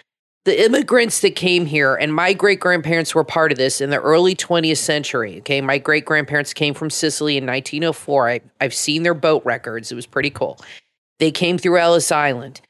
Speaker 6: The immigrants that came here, and my great-grandparents were part of this in the early 20th century. Okay, my great-grandparents came from Sicily in 1904. I've seen their boat records. It was pretty cool. They came through Ellis Island.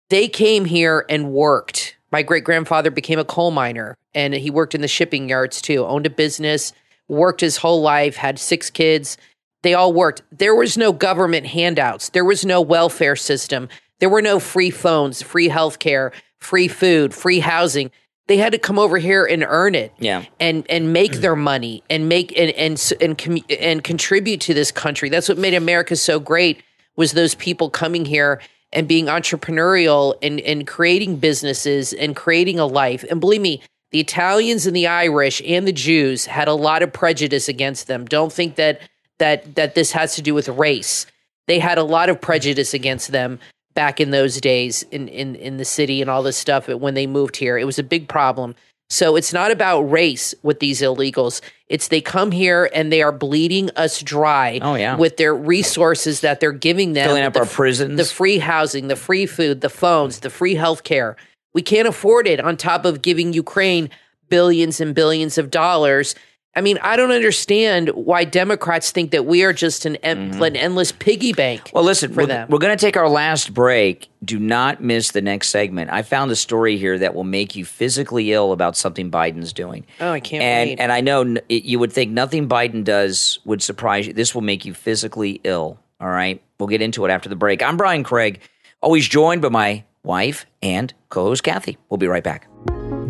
Speaker 6: They came here and worked. My great-grandfather became a coal miner, and he worked in the shipping yards too, owned a business, worked his whole life, had 6 kids. They all worked. There was no government handouts. There was no welfare system. There were no free phones, free healthcare, free food, free housing. They had to come over here and earn it, and make their money and make and contribute to this country. That's what made America so great, was those people coming here and being entrepreneurial and creating businesses and creating a life. And believe me, the Italians and the Irish and the Jews had a lot of prejudice against them. Don't think that this has to do with race. They had a lot of prejudice against them back in those days in the city and all this stuff when they moved here. It was a big problem. So it's not about race with these illegals. It's they come here and they are bleeding us dry with their resources that they're giving them.
Speaker 2: Filling up our prisons.
Speaker 6: The free housing, the free food, the phones, the free health care. We can't afford it on top of giving Ukraine billions and billions of dollars. I mean, I don't understand why Democrats think that we are just an endless piggy bank.
Speaker 2: Well, listen,
Speaker 6: for them.
Speaker 2: We're going to take our last break. Do not miss the next segment. I found a story here that will make you physically ill about something Biden's doing.
Speaker 6: Oh, I can't wait.
Speaker 2: And I know you would think nothing Biden does would surprise you. This will make you physically ill, all right? We'll get into it after the break. I'm Brian Craig, always joined by my wife and co-host Kathy. We'll be right back.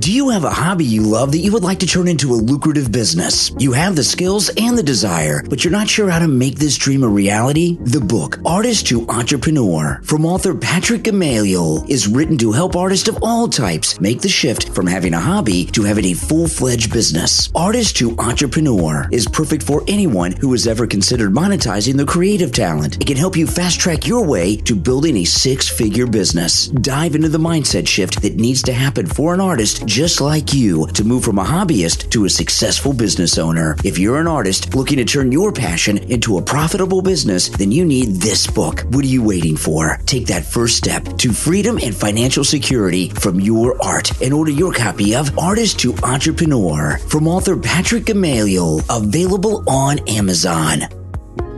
Speaker 5: Do you have a hobby you love that you would like to turn into a lucrative business? You have the skills and the desire, but you're not sure how to make this dream a reality? The book, Artist to Entrepreneur, from author Patrick Gamaliel, is written to help artists of all types make the shift from having a hobby to having a full-fledged business. Artist to Entrepreneur is perfect for anyone who has ever considered monetizing their creative talent. It can help you fast-track your way to building a six-figure business. Dive into the mindset shift that needs to happen for an artist just like you to move from a hobbyist to a successful business owner. If you're an artist looking to turn your passion into a profitable business, then you need this book. What are you waiting for? Take that first step to freedom and financial security from your art and order your copy of Artist to Entrepreneur from author Patrick Gamaliel, available on Amazon.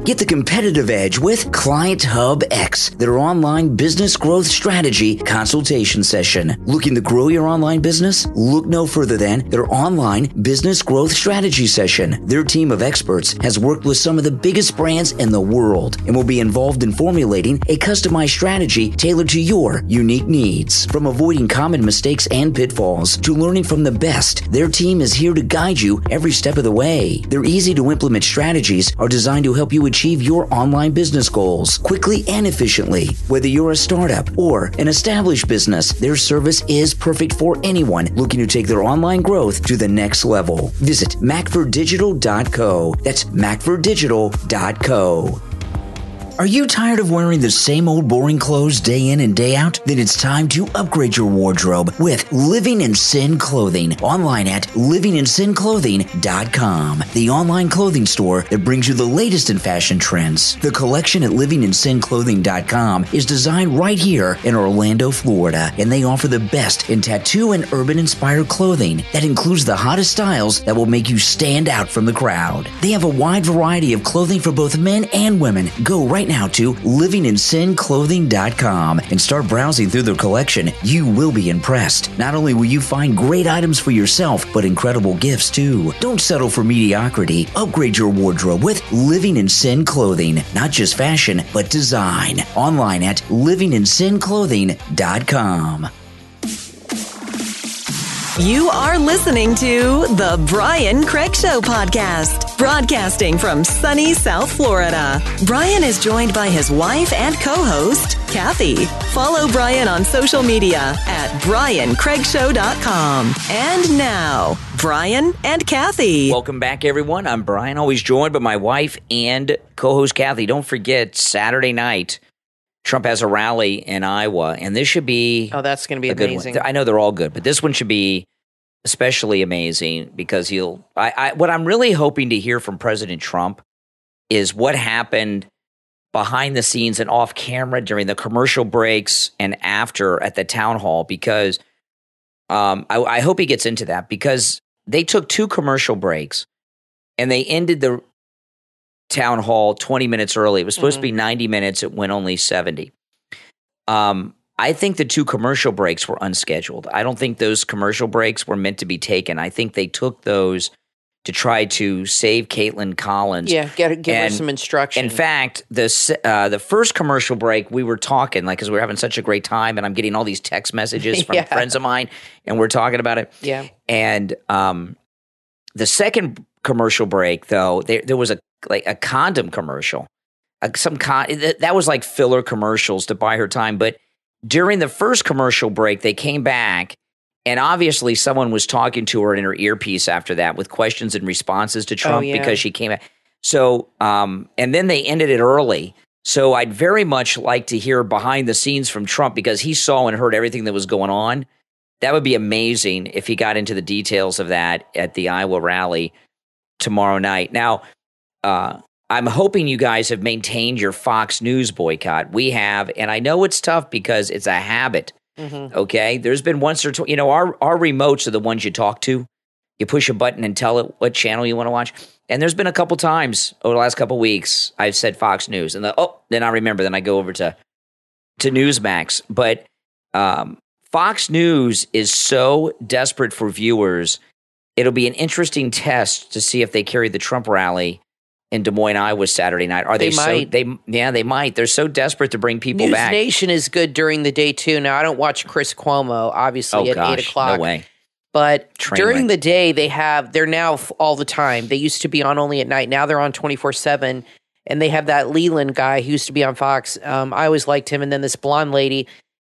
Speaker 5: Get the competitive edge with Client Hub X, their online business growth strategy consultation session. Looking to grow your online business? Look no further than their online business growth strategy session. Their team of experts has worked with some of the biggest brands in the world and will be involved in formulating a customized strategy tailored to your unique needs. From avoiding common mistakes and pitfalls to learning from the best, their team is here to guide you every step of the way. Their easy to implement strategies are designed to help you achieve your online business goals quickly and efficiently. Whether you're a startup or an established business, their service is perfect for anyone looking to take their online growth to the next level. Visit macforddigital.co. That's macforddigital.co. Are you tired of wearing the same old boring clothes day in and day out? Then it's time to upgrade your wardrobe with Living in Sin Clothing. Online at livinginsinclothing.com, the online clothing store that brings you the latest in fashion trends. The collection at livinginsinclothing.com is designed right here in Orlando, Florida, and they offer the best in tattoo and urban-inspired clothing that includes the hottest styles that will make you stand out from the crowd. They have a wide variety of clothing for both men and women. Go right now to livinginsinclothing.com and start browsing through their collection. You will be impressed. Not only will you find great items for yourself, but incredible gifts too. Don't settle for mediocrity. Upgrade your wardrobe with Living in Sin Clothing. Not just fashion, but design. Online at livinginsinclothing.com.
Speaker 1: You are listening to the Brian Craig Show podcast, broadcasting from sunny South Florida. Brian is joined by his wife and co-host, Kathy. Follow Brian on social media at briancraigshow.com. And now, Brian and Kathy.
Speaker 2: Welcome back, everyone. I'm Brian, always joined by my wife and co-host Kathy. Don't forget, Saturday night, Trump has a rally in Iowa, and this should be
Speaker 6: that's going to be amazing.
Speaker 2: I know they're all good, but this one should be especially amazing because what I'm really hoping to hear from President Trump is what happened behind the scenes and off camera during the commercial breaks and after at the town hall, because I hope he gets into that, because they took 2 commercial breaks and they ended the town hall 20 minutes early. It was supposed to be 90 minutes. It went only 70. I think the 2 commercial breaks were unscheduled. I don't think those commercial breaks were meant to be taken. I think they took those to try to save Caitlin Collins.
Speaker 6: Yeah, give her some instruction.
Speaker 2: In fact, the first commercial break, we were talking, because we were having such a great time, and I'm getting all these text messages from friends of mine, and we're talking about it.
Speaker 6: Yeah.
Speaker 2: And the second commercial break, though, there was a condom commercial, that was like filler commercials to buy her time. But during the first commercial break, they came back, and obviously someone was talking to her in her earpiece after that with questions and responses to Trump because she came back. So, and then they ended it early. So I'd very much like to hear behind the scenes from Trump, because he saw and heard everything that was going on. That would be amazing if he got into the details of that at the Iowa rally tomorrow night. Now, I'm hoping you guys have maintained your Fox News boycott. We have, and I know it's tough because it's a habit. Okay, there's been once or twice. Our remotes are the ones you talk to. You push a button and tell it what channel you want to watch. And there's been a couple times over the last couple weeks I've said Fox News, and then I remember. Then I go over to Newsmax. But Fox News is so desperate for viewers. It'll be an interesting test to see if they carry the Trump rally in Des Moines, Iowa, Saturday night. They might. They're so desperate to bring people back.
Speaker 6: News Nation is good during the day too. Now, I don't watch Chris Cuomo, obviously, at 8 o'clock.
Speaker 2: No way.
Speaker 6: But
Speaker 2: Train
Speaker 6: during
Speaker 2: wreck.
Speaker 6: the day, they're now all the time. They used to be on only at night. Now they're on 24/7. And they have that Leland guy who used to be on Fox. I always liked him. And then this blonde lady.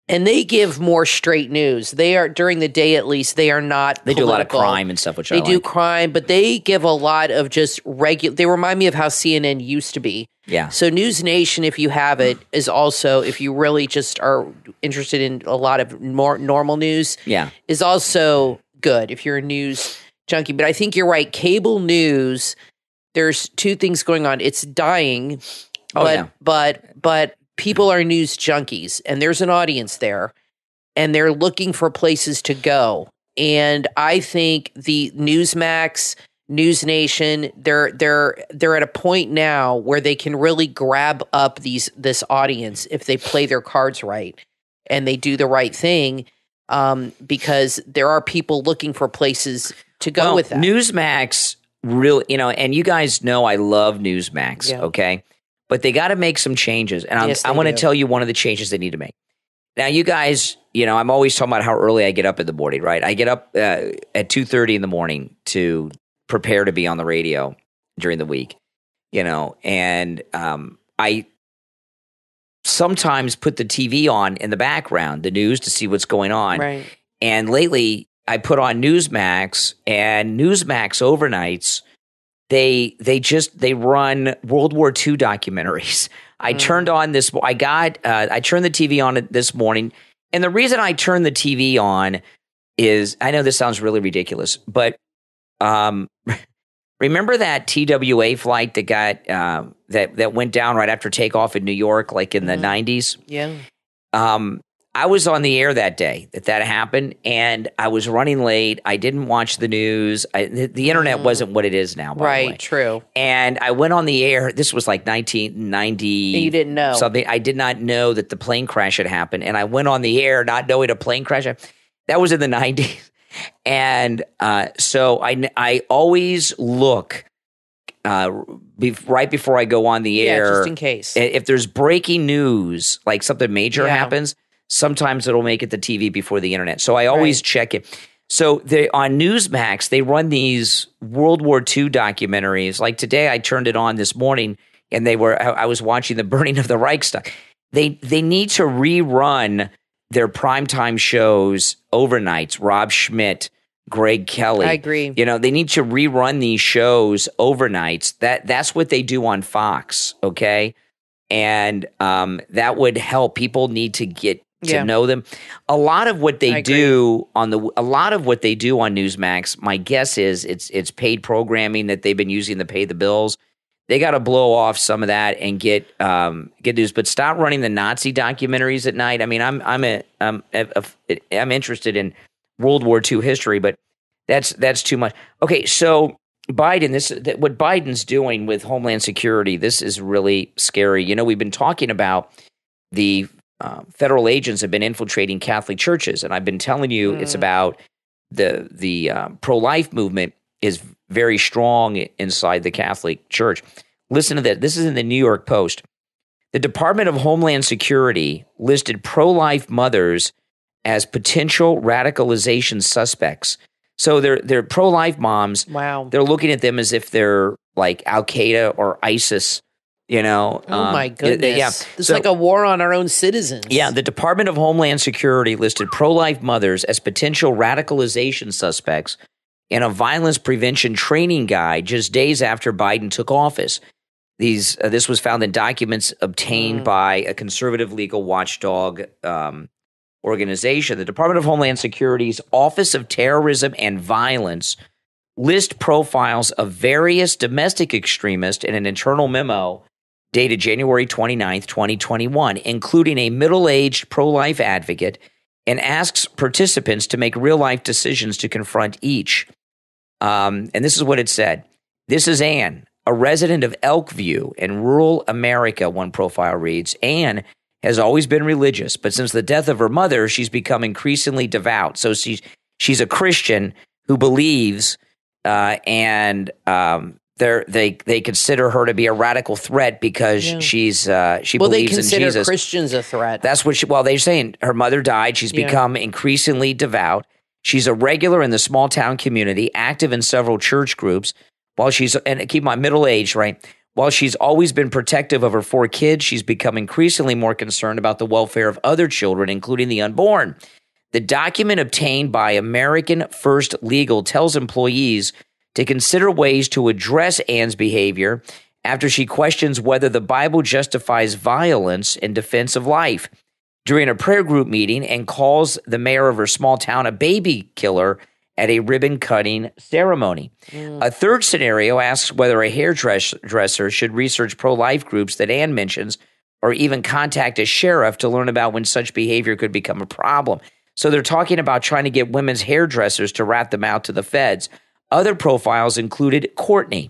Speaker 6: And they give more straight news. They are, during the day at least, they are not
Speaker 2: They
Speaker 6: political.
Speaker 2: do a lot of crime and stuff, which I
Speaker 6: They
Speaker 2: like.
Speaker 6: do crime, but they give a lot of just regular. They remind me of how CNN used to be.
Speaker 2: Yeah.
Speaker 6: So News Nation, if you have it, is also, if you really just are interested in a lot of more normal news, is also good if you're a news junkie. But I think you're right. Cable news, there's two things going on. It's dying, but people are news junkies, and there's an audience there, and they're looking for places to go. And I think the Newsmax, News Nation, they're at a point now where they can really grab up this audience if they play their cards right and they do the right thing, because there are people looking for places to go with that.
Speaker 2: Newsmax really, and you guys know I love Newsmax, okay? But they got to make some changes. And I want to tell you one of the changes they need to make. Now, you guys, I'm always talking about how early I get up in the morning, right? I get up at 2:30 in the morning to prepare to be on the radio during the week, and I sometimes put the TV on in the background, the news, to see what's going on.
Speaker 6: Right.
Speaker 2: And lately, I put on Newsmax, and Newsmax overnights, they run World War II documentaries. I turned on this. I turned the TV on this morning, and the reason I turned the TV on is, I know this sounds really ridiculous, but remember that TWA flight that got that went down right after takeoff in New York, like in the 90s?
Speaker 6: Yeah.
Speaker 2: I was on the air that day that happened, and I was running late. I didn't watch the news. The internet wasn't what it is now, by the way.
Speaker 6: True.
Speaker 2: And I went on the air. This was like 1990.
Speaker 6: And you didn't know.
Speaker 2: Something. I did not know that the plane crash had happened, and I went on the air not knowing a plane crash happened. That was in the 90s. And so I always look right before I go on the air.
Speaker 6: Just in case.
Speaker 2: If there's breaking news, like something major happens, sometimes it'll make it to TV before the internet. So I always check it. So on Newsmax, they run these World War II documentaries. Like today, I turned it on this morning, and I was watching the burning of the Reichstag. They need to rerun their primetime shows overnights. Rob Schmidt, Greg Kelly.
Speaker 6: I agree.
Speaker 2: They need to rerun these shows overnights. That's what they do on Fox, okay? And that would help. People need to get to know them. A lot of what they do on Newsmax, my guess is it's paid programming that they've been using to pay the bills. They got to blow off some of that and get news, but stop running the Nazi documentaries at night. I mean, I'm interested in World War II history, but that's too much. Okay, so Biden, what Biden's doing with Homeland Security, this is really scary. We've been talking about the federal agents have been infiltrating Catholic churches, and I've been telling you it's about the pro-life movement is very strong inside the Catholic Church. Listen to this. This is in the New York Post. The Department of Homeland Security listed pro-life mothers as potential radicalization suspects. So they're pro-life moms.
Speaker 6: Wow.
Speaker 2: They're looking at them as if they're like Al-Qaeda or ISIS.
Speaker 6: Oh my goodness.
Speaker 2: Yeah.
Speaker 6: This is like a war on our own citizens.
Speaker 2: Yeah, the Department of Homeland Security listed pro-life mothers as potential radicalization suspects in a violence prevention training guide just days after Biden took office. This was found in documents obtained by a conservative legal watchdog organization. The Department of Homeland Security's Office of Terrorism and Violence list profiles of various domestic extremists in an internal memo dated January 29th, 2021, including a middle-aged pro-life advocate, and asks participants to make real-life decisions to confront each. And this is what it said. This is Anne, a resident of Elkview in rural America, one profile reads. Anne has always been religious, but since the death of her mother, she's become increasingly devout. So she's a Christian who believes, and they consider her to be a radical threat because she believes in Jesus.
Speaker 6: Well, they consider Christians a threat.
Speaker 2: That's what they're saying. Her mother died. She's become increasingly devout. She's a regular in the small town community, active in several church groups. And keep my middle age, right? While she's always been protective of her 4 kids, she's become increasingly more concerned about the welfare of other children, including the unborn. The document obtained by American First Legal tells employees to consider ways to address Ann's behavior after she questions whether the Bible justifies violence in defense of life. During a prayer group meeting, and calls the mayor of her small town a baby killer at a ribbon-cutting ceremony. A third scenario asks whether a hairdresser should research pro-life groups that Ann mentions, or even contact a sheriff to learn about when such behavior could become a problem. So they're talking about trying to get women's hairdressers to rat them out to the feds. Other profiles included Courtney,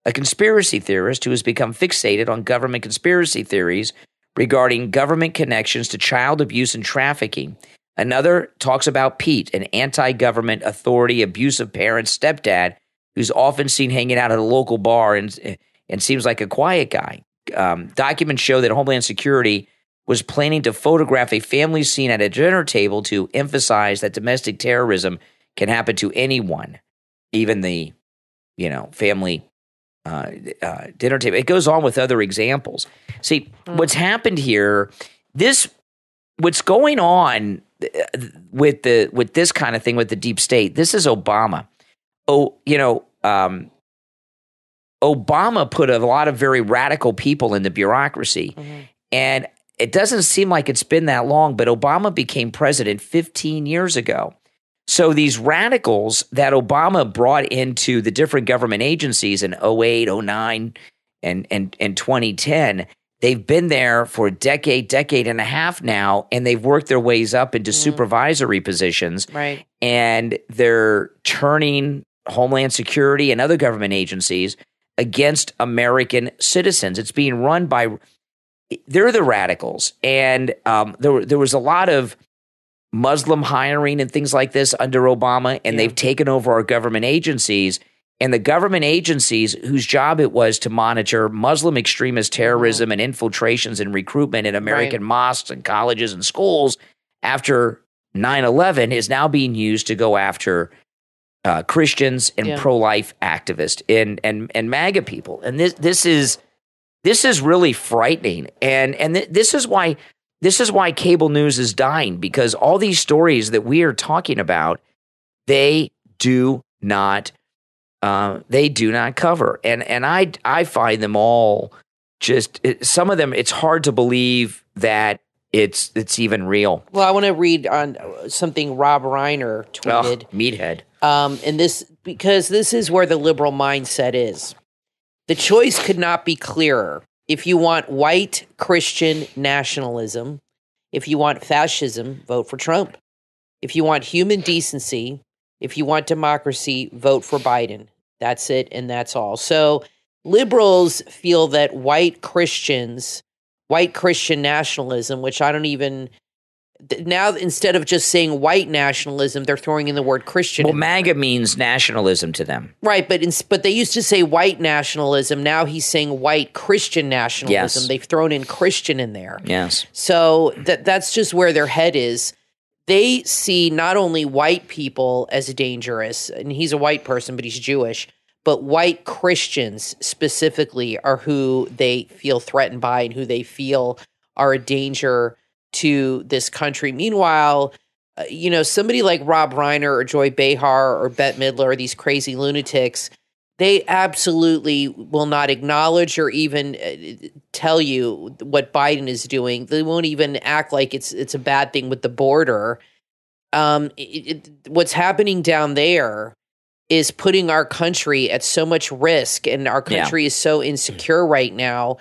Speaker 2: a conspiracy theorist who has become fixated on government conspiracy theories regarding government connections to child abuse and trafficking. Another talks about Pete, an anti-government authority, abusive parent, stepdad, who's often seen hanging out at a local bar and seems like a quiet guy. Documents show that Homeland Security was planning to photograph a family scene at a dinner table to emphasize that domestic terrorism can happen to anyone, even the, family dinner table. It goes on with other examples. See, what's happened here, what's going on with this kind of thing with the deep state, this is Obama. Obama put a lot of very radical people in the bureaucracy. And it doesn't seem like it's been that long, but Obama became president 15 years ago. So these radicals that Obama brought into the different government agencies in 08, 09, and 2010, they've been there for a decade and a half now, and they've worked their ways up into supervisory positions.
Speaker 6: Right.
Speaker 2: And they're turning Homeland Security and other government agencies against American citizens. It's being run by – they're the radicals. And there was a lot of Muslim hiring and things like this under Obama, and they've taken over our government agencies. And the government agencies whose job it was to monitor Muslim extremist terrorism and infiltrations and recruitment in American mosques and colleges and schools after 9/11 is now being used to go after Christians and pro-life activists and MAGA people. And this is really frightening. And this is why cable news is dying, because all these stories that we are talking about, they do not cover. And I find them all some of them, it's hard to believe that it's even real.
Speaker 6: Well, I want to read on something Rob Reiner tweeted.
Speaker 2: Meathead.
Speaker 6: And because this is where the liberal mindset is. The choice could not be clearer. If you want white Christian nationalism, if you want fascism, vote for Trump. If you want human decency, if you want democracy, vote for Biden. That's it, and that's all. So liberals feel that white Christian nationalism, which I don't even now, instead of just saying white nationalism, they're throwing in the word Christian.
Speaker 2: Well, MAGA means nationalism to them,
Speaker 6: right? But they used to say white nationalism. Now he's saying white Christian nationalism.
Speaker 2: Yes.
Speaker 6: They've thrown in Christian in there.
Speaker 2: Yes.
Speaker 6: So that's just where their head is. They see not only white people as dangerous, and he's a white person, but he's Jewish, but white Christians specifically are who they feel threatened by and who they feel are a danger to this country. Meanwhile, somebody like Rob Reiner or Joy Behar or Bette Midler or these crazy lunatics, they absolutely will not acknowledge or even tell you what Biden is doing. They won't even act like it's a bad thing with the border. What's happening down there is putting our country at so much risk, and our country is so insecure right now.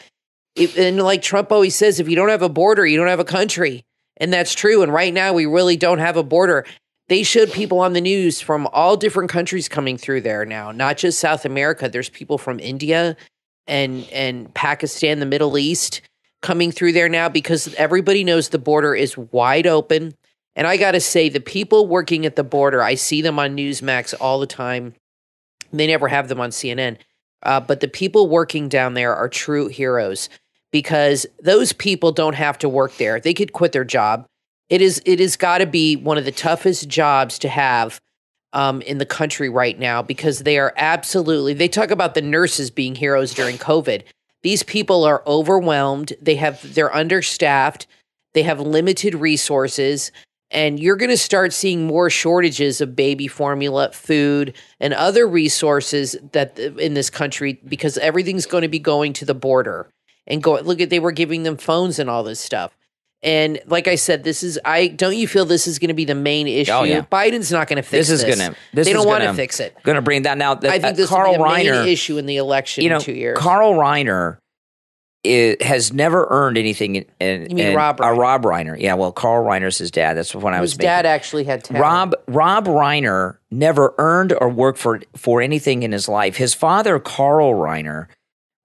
Speaker 6: And like Trump always says, if you don't have a border, you don't have a country. And that's true. And right now, we really don't have a border. They showed people on the news from all different countries coming through there now, not just South America. There's people from India and Pakistan, the Middle East, coming through there now because everybody knows the border is wide open. And I got to say, the people working at the border, I see them on Newsmax all the time. They never have them on CNN. But the people working down there are true heroes because those people don't have to work there. They could quit their job. It is got to be one of the toughest jobs to have in the country right now, because they are absolutely, they talk about the nurses being heroes during COVID. These people are overwhelmed. They're understaffed. They have limited resources, and you're going to start seeing more shortages of baby formula, food, and other resources that in this country, because everything's going to be going to the border and they were giving them phones and all this stuff. And like I said, don't you feel this is going to be the main issue?
Speaker 2: Oh, yeah.
Speaker 6: Biden's not going to fix this. They don't want to fix it.
Speaker 2: Going to bring that now.
Speaker 6: I think this will be a main issue in the election in 2 years.
Speaker 2: Carl Reiner has never earned anything.
Speaker 6: You mean Rob Reiner?
Speaker 2: Rob Reiner. Yeah, well, Carl Reiner's his dad. That's when I was making.
Speaker 6: His dad actually had talent.
Speaker 2: Rob Reiner never earned or worked for anything in his life. His father, Carl Reiner,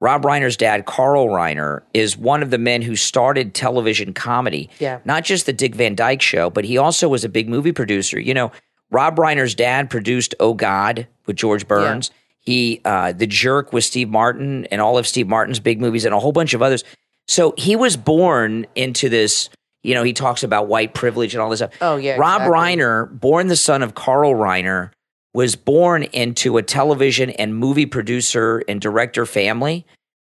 Speaker 2: Rob Reiner's dad, Carl Reiner, is one of the men who started television comedy.
Speaker 6: Yeah.
Speaker 2: Not just the Dick Van Dyke Show, but he also was a big movie producer. You know, Rob Reiner's dad produced Oh God with George Burns. Yeah. He, The Jerk with Steve Martin and all of Steve Martin's big movies and a whole bunch of others. So he was born into this, you know, he talks about white privilege and all this stuff.
Speaker 6: Oh, yeah.
Speaker 2: Rob
Speaker 6: exactly.
Speaker 2: Reiner, born the son of Carl Reiner, was born into a television and movie producer and director family,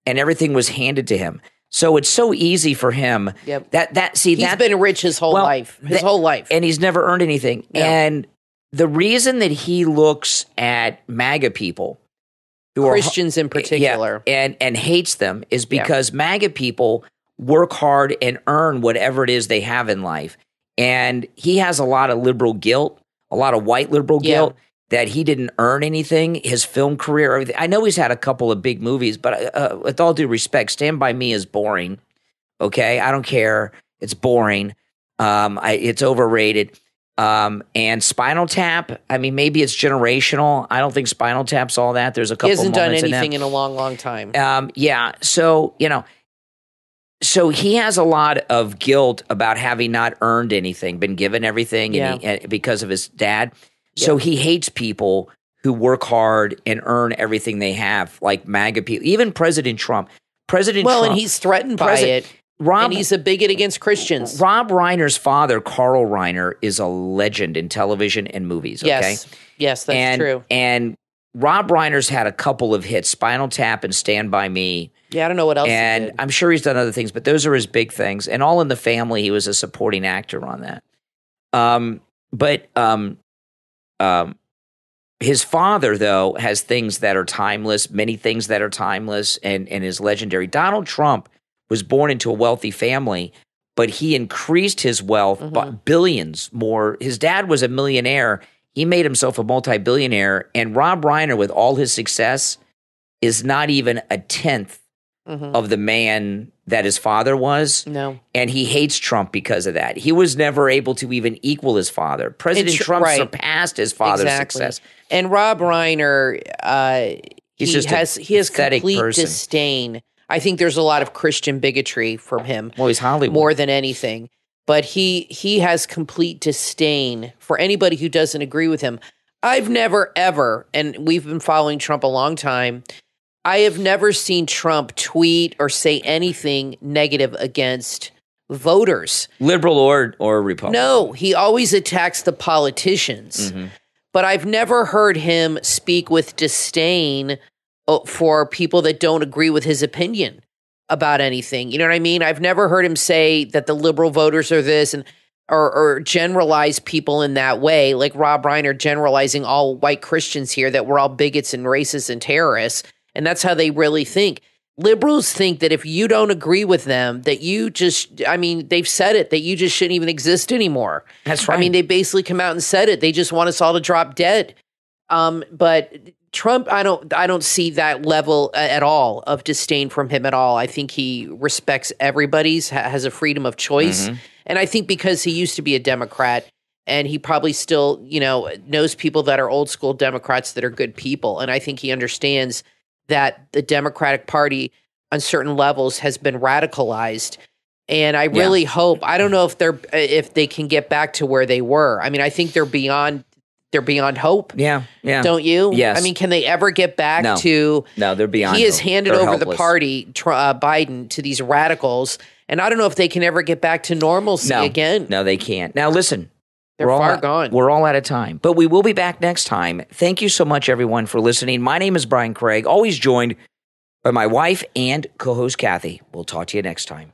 Speaker 2: and everything was handed to him. So it's so easy for him.
Speaker 6: Yep.
Speaker 2: He's
Speaker 6: been rich his whole life. Whole life.
Speaker 2: And he's never earned anything.
Speaker 6: Yeah.
Speaker 2: And the reason that he looks at MAGA people, who
Speaker 6: Christians in particular,
Speaker 2: and hates them, is because MAGA people work hard and earn whatever it is they have in life. And he has a lot of liberal guilt, a lot of white liberal guilt, that he didn't earn anything, his film career, everything. I know he's had a couple of big movies, but with all due respect, Stand By Me is boring, okay? I don't care. It's boring. It's overrated. And Spinal Tap, I mean, maybe it's generational. I don't think Spinal Tap's all that. There's a couple moments in
Speaker 6: He hasn't done anything in a long, long time.
Speaker 2: So, you know, so he has a lot of guilt about having not earned anything, been given everything and because of his dad. So he hates people who work hard and earn everything they have, like MAGA people, even President Trump.
Speaker 6: And he's threatened by it. And he's a bigot against Christians.
Speaker 2: Rob Reiner's father, Carl Reiner, is a legend in television and movies. Okay?
Speaker 6: Yes, that's true.
Speaker 2: And Rob Reiner's had a couple of hits, Spinal Tap and Stand By Me.
Speaker 6: Yeah, I don't know what else he
Speaker 2: And
Speaker 6: did.
Speaker 2: I'm sure he's done other things, but those are his big things. And All in the Family, he was a supporting actor on that. His father, though, has things that are timeless, many things that are timeless and is legendary. Donald Trump was born into a wealthy family, but he increased his wealth by billions more. His dad was a millionaire. He made himself a multi-billionaire. And Rob Reiner, with all his success, is not even a tenth of the man that his father was.
Speaker 6: No.
Speaker 2: And he hates Trump because of that. He was never able to even equal his father. President Trump surpassed his father's success.
Speaker 6: And Rob Reiner, he has complete
Speaker 2: person.
Speaker 6: disdain. I think there's a lot of Christian bigotry from him.
Speaker 2: Well, he's Hollywood.
Speaker 6: More than anything. But he has complete disdain for anybody who doesn't agree with him. I've never, ever, and we've been following Trump a long time, I have never seen Trump tweet or say anything negative against voters.
Speaker 2: Liberal or Republican.
Speaker 6: No, he always attacks the politicians. But I've never heard him speak with disdain for people that don't agree with his opinion about anything. You know what I mean? I've never heard him say that the liberal voters are this and or generalize people in that way, like Rob Reiner generalizing all white Christians here that we're all bigots and racists and terrorists. And that's how they really think. Liberals think that if you don't agree with them, that you just, I mean, they've said it, that you just shouldn't even exist anymore.
Speaker 2: That's right.
Speaker 6: I mean, they basically come out and said it. They just want us all to drop dead. But Trump, I don't see that level at all of disdain from him at all. I think he respects everybody's, has a freedom of choice. And I think because he used to be a Democrat, and he probably still, knows people that are old school Democrats that are good people. And I think he understands that the Democratic Party on certain levels has been radicalized. And I really hope, I don't know if they can get back to where they were. I mean, I think they're beyond they're beyond hope.
Speaker 2: Yeah.
Speaker 6: Don't you?
Speaker 2: Yes.
Speaker 6: I mean, can they ever get back to?
Speaker 2: No, they're beyond.
Speaker 6: He has
Speaker 2: hope.
Speaker 6: handed
Speaker 2: They're
Speaker 6: over
Speaker 2: helpless.
Speaker 6: the party, Biden, to these radicals, and I don't know if they can ever get back to normalcy again.
Speaker 2: No, they can't. Now, listen.
Speaker 6: They're far gone.
Speaker 2: We're all out of time, but we will be back next time. Thank you so much, everyone, for listening. My name is Brian Craig, always joined by my wife and co-host Kathy. We'll talk to you next time.